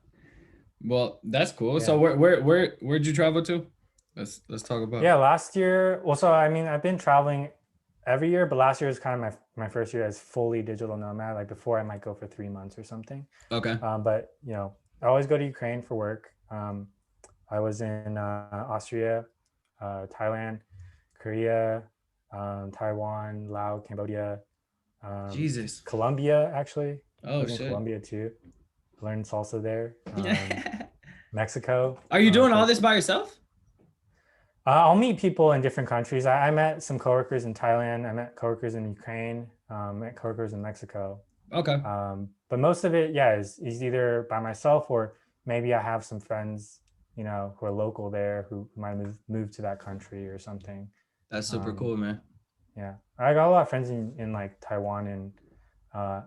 Well, that's cool. So yeah. where'd you travel to? Let's talk about. Yeah, last year, well, so I mean, I've been traveling every year, but last year was kind of my first year as fully digital nomad. Like before, I might go for 3 months or something. Okay. But I always go to Ukraine for work. I was in Austria, Thailand, Korea, Taiwan, Laos, Cambodia, Jesus. Colombia. Actually, I Oh was in shit. Colombia too. Learned salsa there. Mexico. Are you doing all For this by yourself? I'll meet people in different countries. I met some coworkers in Thailand. I met coworkers in Ukraine. Met coworkers in Mexico. Okay. But most of it, yeah, is either by myself or maybe I have some friends, who are local there who might move to that country or something. That's super Um, cool, man. yeah, I got a lot of friends in like Taiwan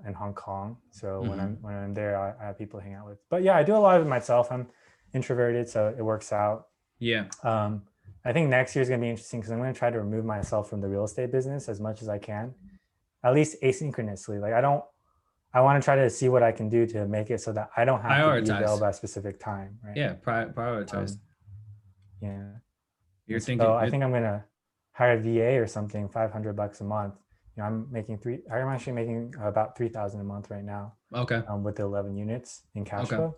and Hong Kong. So when Hmm. I'm there, I have people to hang out with. But yeah, I do a lot of it myself. I'm introverted, so it works out. Yeah. Um, I think next year is going to be interesting because I'm going to try to remove myself from the real estate business as much as I can, at least asynchronously. Like I want to try to see what I can do to make it so that I don't have to be Prioritize. available at a specific time, right? Yeah, prioritize. Um, yeah. You're And thinking so I you're think I'm going to hire a VA or something, $500 a month. I'm actually making about 3,000 a month right now okay. with the 11 units in cash Okay. flow.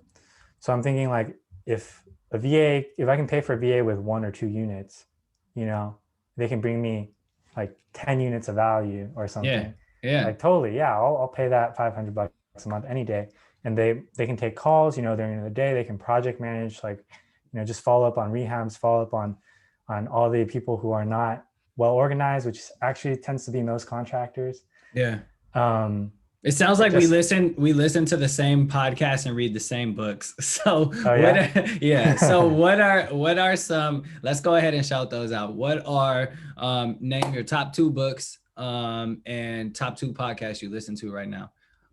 So I'm thinking like if if I can pay for a VA with 1 or 2 units, they can bring me like 10 units of value or Yeah. something. Yeah. Like totally, yeah, I'll pay that $500 a month any day. And they can take calls, during the day. They can project manage, like, just follow up on rehabs, follow up on all the people who are not well organized, which actually tends to be most contractors. Yeah. Um, It sounds like just we listen to the same podcast and read the same books. So oh what yeah. yeah. So what are some, let's go ahead and shout those out. What are name your top two books and top two podcasts you listen to right now?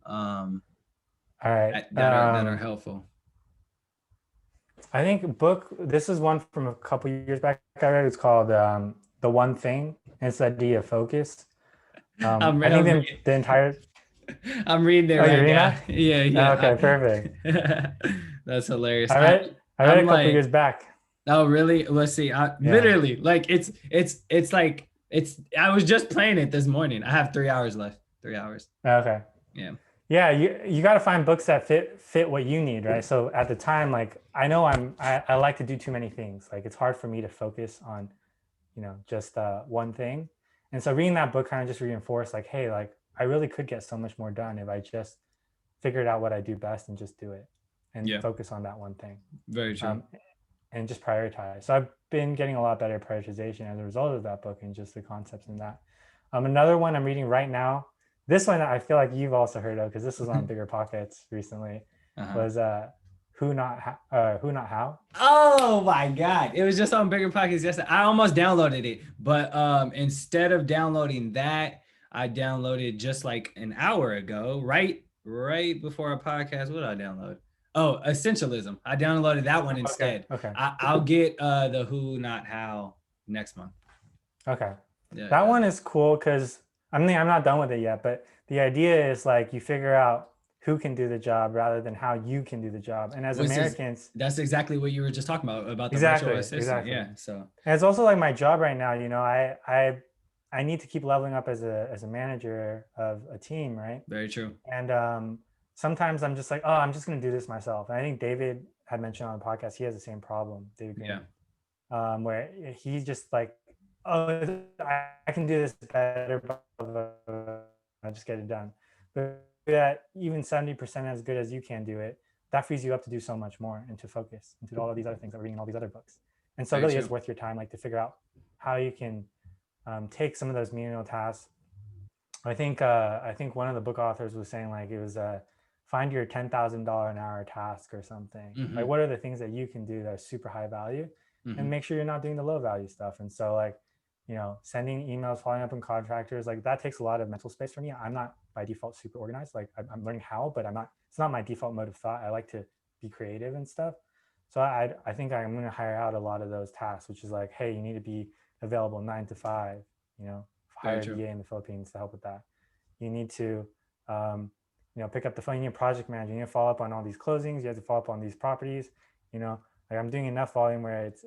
Um All right. that are helpful. I think book. This is one from a couple years back. I read. It's called "The One Thing." And it's the idea of focus. I think I'm the entire. I'm reading it Oh, you're right reading now. that? Yeah, Okay, perfect. that's hilarious. I read I'm a couple like, years back. oh, really? Let's see. I Yeah. literally like it's like it's. I was just playing it this morning. I have 3 hours left. 3 hours. Okay. Yeah. Yeah, you got to find books that fit what you need, right? So at the time, like I know I like to do too many things. Like it's hard for me to focus on, just one thing. And so reading that book kind of just reinforced, like, hey, like I really could get so much more done if I just figured out what I do best and just do it and Yeah. focus on that one thing. Very true. And just prioritize. So I've been getting a lot better at prioritization as a result of that book and just the concepts in that. Another one I'm reading right now This one I feel like you've also heard of because this was on Bigger Pockets recently. Uh-huh. Was who not how? Oh my God. It was just on Bigger Pockets yesterday. I almost downloaded it, but instead of downloading that, I downloaded just like an hour ago, right before our podcast. What did I download? Oh, Essentialism. I downloaded that one Okay. instead. Okay. I'll get the who, not how next month. Okay. Yeah, That yeah. one is cool because I mean I'm not done with it yet, but the idea is like you figure out who can do the job rather than how you can do the job. And as Which is Americans, that's exactly what you were just talking about the virtual exactly, assistant. exactly. Yeah. So And it's also like my job right now, you know, I need to keep leveling up as a manager of a team, right? very true. And sometimes I'm just like, oh, I'm just going to do this myself. And I think David had mentioned on the podcast, he has the same problem, David Yeah. Green, where he's just like, oh, I can do this better, I just get it done. But that even 70% as good as you can do it, that frees you up to do so much more and to focus into all of these other things that we're reading in all these other books. And so it Very really is true. worth your time, like to figure out how you can take some of those menial tasks. I think one of the book authors was saying like it was find your $10,000 an hour task or something. Like Mm-hmm. what are the things that you can do that are super high value, Mm-hmm. and make sure you're not doing the low value stuff. And so like, you know, sending emails, following up on contractors, like that takes a lot of mental space for me. I'm not by default super organized. Like I'm learning how, but I'm not. It's not my default mode of thought. I like to be creative and stuff. So I think I'm going to hire out a lot of those tasks, which is like, hey, you need to be available 9 to 5. You know, Very hire a true. VA in the Philippines to help with that. You need to um, you know, pick up the phone. You need a project manager. You need to follow up on all these closings. You have to follow up on these properties. You know, like I'm doing enough volume where it's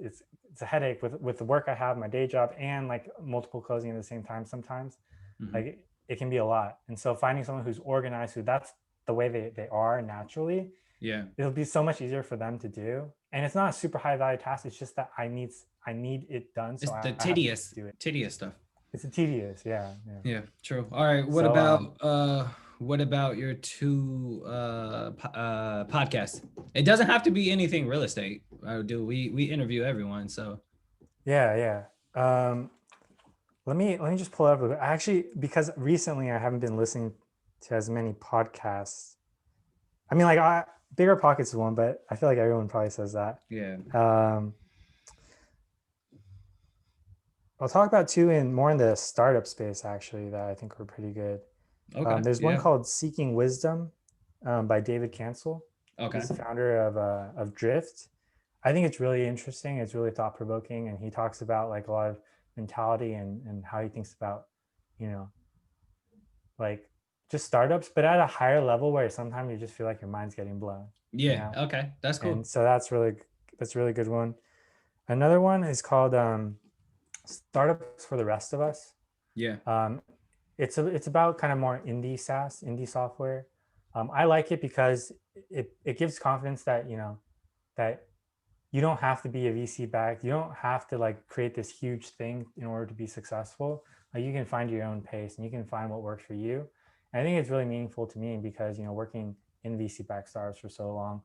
a headache with the work I have, my day job, and like multiple closing at the same time. Sometimes, Mm-hmm. like it can be a lot. And so finding someone who's organized, who that's the way they are naturally, Yeah. it'll be so much easier for them to do. And it's not a super high value task. It's just that I need it done, so It's the I have to do it. tedious stuff. It's a tedious, yeah, yeah. Yeah, true. All right. So What about your two podcasts? It doesn't have to be anything real estate. Do we interview everyone? So yeah, yeah. Let me just pull it up. I actually, because recently I haven't been listening to as many podcasts. I mean, like Bigger Pockets is one, but I feel like everyone probably says that. yeah. Um, I'll talk about two in more in the startup space actually that I think were pretty good. Okay. There's one Yeah. called Seeking Wisdom by David Cancel. Okay. He's the founder of Drift. I think it's really interesting. It's really thought provoking, and he talks about like a lot of mentality and how he thinks about, you know, like just startups, but at a higher level where sometimes you just feel like your mind's getting blown, you Yeah. know. Okay. That's And cool. so that's a really good one. Another one is called Startups for the Rest of Us. Yeah. Um, it's about kind of more indie software. I like it because it gives confidence that you know that you don't have to be a VC backed. You don't have to like create this huge thing in order to be successful. Like you can find your own pace and you can find what works for you. And I think it's really meaningful to me because you know working in VC backed startups for so long,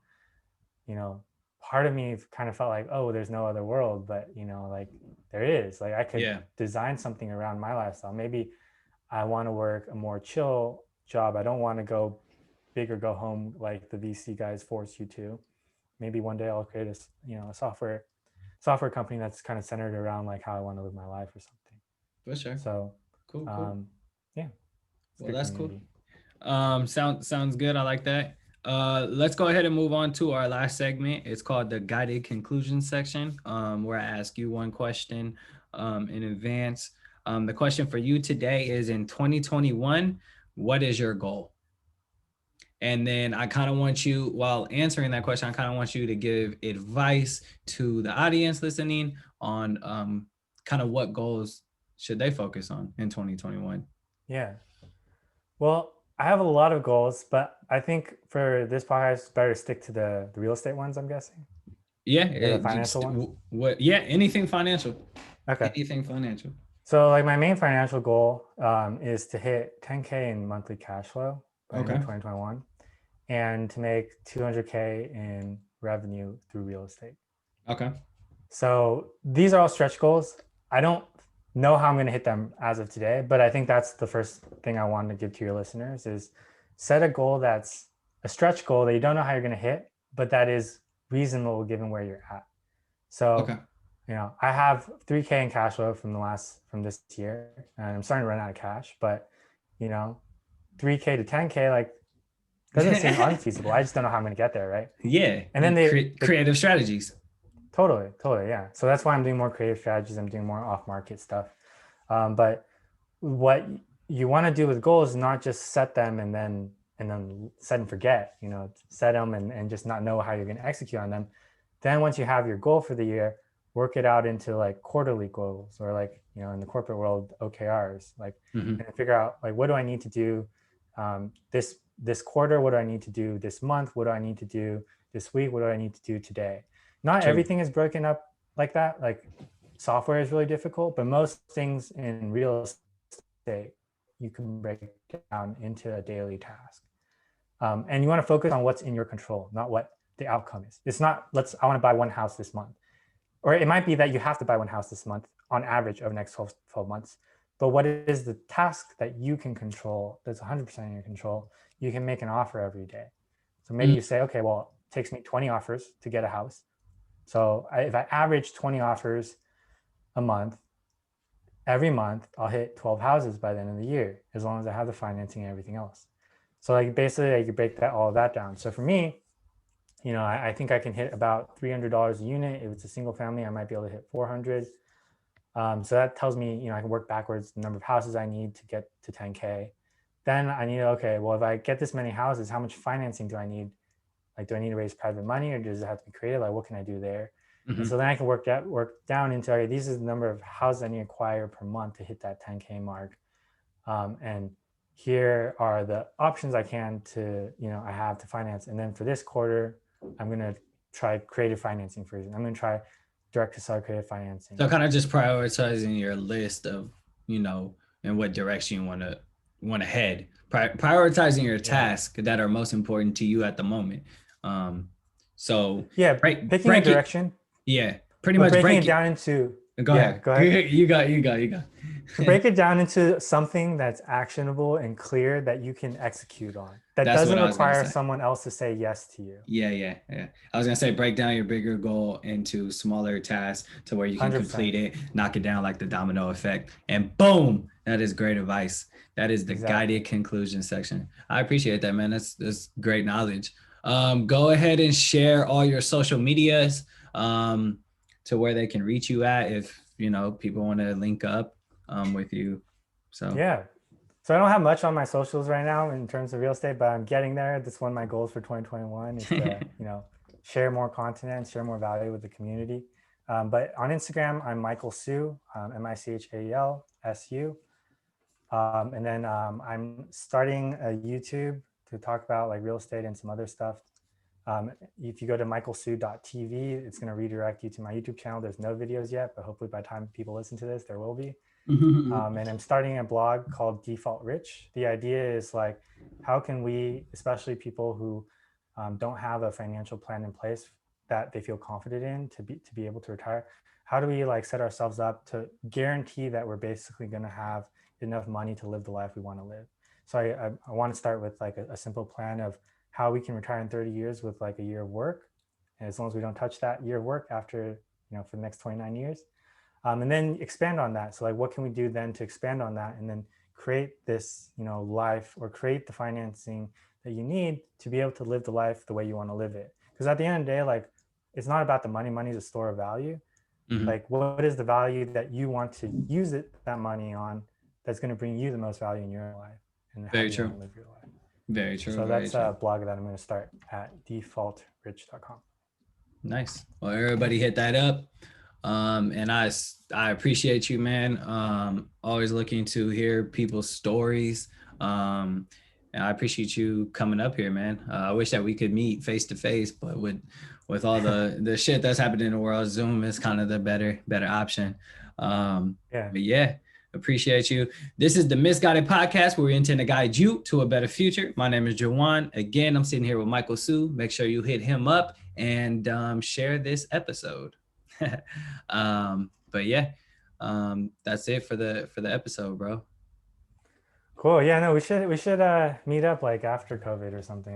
you know, part of me kind of felt like, oh, there's no other world, but you know, like there is. Like I could Yeah. design something around my lifestyle. Maybe I want to work a more chill job. I don't want to go big or go home like the VC guys force you to. Maybe one day I'll create a you know a software company that's kind of centered around like how I want to live my life or something. For sure. So Cool. Cool. um, yeah, it's a Well, good that's cool. community. Sounds good. I like that. Let's go ahead and move on to our last segment. It's called the guided conclusion section, where I ask you one question in advance. The question for you today is in 2021, what is your goal? And then I kind of want you, while answering that question, I kind of want you to give advice to the audience listening on kind of what goals should they focus on in 2021. Yeah. Well, I have a lot of goals, but I think for this podcast, it's better to stick to the real estate ones. I'm guessing, Yeah, or the financial ones. what? Yeah, anything financial. Okay. Anything financial. So like my main financial goal is to hit 10K in monthly cash flow by end of Okay. 2021, and to make 200K in revenue through real estate. Okay. So these are all stretch goals. I don't know how I'm going to hit them as of today. But I think that's the first thing I wanted to give to your listeners is set a goal that's a stretch goal that you don't know how you're going to hit, but that is reasonable given where you're at. So, Okay. I have 3K in cash flow from this year, and I'm starting to run out of cash, but, 3K to 10K, like, doesn't seem unfeasible. I just don't know how I'm going to get there. Right. Yeah. And then Creative strategies. totally. Yeah. So that's why I'm doing more creative strategies. I'm doing more off market stuff. But what you want to do with goals is not just set them and then set and forget, set them and just not know how you're going to execute on them. Then once you have your goal for the year, work it out into like quarterly goals, or like, in the corporate world, OKRs, like, Mm-hmm. and figure out like, what do I need to do this quarter? What do I need to do this month? What do I need to do this week? What do I need to do today? Not True. everything is broken up like that. Like, software is really difficult, but most things in real estate, you can break down into a daily task. And you want to focus on what's in your control, not what the outcome is. It's not, I want to buy one house this month. Or it might be that you have to buy one house this month on average over the next 12 months. But what is the task that you can control that's 100% in your control? You can make an offer every day. So maybe you say, okay, well, it takes me 20 offers to get a house. So if I average 20 offers a month, every month I'll hit 12 houses by the end of the year, as long as I have the financing and everything else. So like basically I could break all of that down. So for me, I think I can hit about $300 a unit. If it's a single family, I might be able to hit 400. So that tells me, I can work backwards the number of houses I need to get to 10K. Then I need, okay, well, if I get this many houses, how much financing do I need? Like, do I need to raise private money, or does it have to be creative? Like, what can I do there? Mm-hmm. And so then I can work down into, okay, these is the number of houses I need to acquire per month to hit that 10K mark. And here are the options I have to finance. And then for this quarter, I'm going to try creative financing first. I'm going to try direct to seller creative financing. So kind of just prioritizing your list of, in what direction you want to head. Prioritizing your tasks that are most important to you at the moment. So yeah, picking a direction. Yeah, pretty much breaking it down into. Go ahead. You got. To break it down into something that's actionable and clear that you can execute on. That doesn't require someone else to say yes to you. Yeah. I was gonna say break down your bigger goal into smaller tasks to where you can 100%. Complete it, knock it down like the domino effect, and boom, that is great advice. That is the guided conclusion section. I appreciate that, man. That's great knowledge. Go ahead and share all your social medias to where they can reach you at if people want to link up with you. So I don't have much on my socials right now in terms of real estate, but I'm getting there. That's one of my goals for 2021 is to share more content and share more value with the community. But on Instagram, I'm Michael Su, MICHAELSU. And then I'm starting a YouTube to talk about like real estate and some other stuff. If you go to michaelsu.tv, it's going to redirect you to my YouTube channel. There's no videos yet, but hopefully by the time people listen to this, there will be. And I'm starting a blog called Default Rich. The idea is like, how can we, especially people who don't have a financial plan in place that they feel confident in to be able to retire, how do we like set ourselves up to guarantee that we're basically going to have enough money to live the life we want to live? So I want to start with like a simple plan of how we can retire in 30 years with like a year of work. And as long as we don't touch that year of work after, for the next 29 years. And then expand on that. So like, what can we do then to expand on that and then create this, life, or create the financing that you need to be able to live the life the way you want to live it? Because at the end of the day, like, it's not about the money. Money is a store of value. Like, what is the value that you want to use that money on that's going to bring you the most value in your life? And how you want to live your life. Very true. So that's a blog that I'm going to start at defaultrich.com. Nice. Well, everybody hit that up. And I appreciate you, man. Always looking to hear people's stories. And I appreciate you coming up here, man. I wish that we could meet face to face, but with all the shit that's happening in the world, Zoom is kind of the better option. But yeah, appreciate you. This is the Misguided Podcast, where we intend to guide you to a better future. My name is Juwan. Again, I'm sitting here with Michael Su. Make sure you hit him up and share this episode. But yeah, That's it for the episode, bro. Cool. Yeah, no, we should meet up like after COVID or something.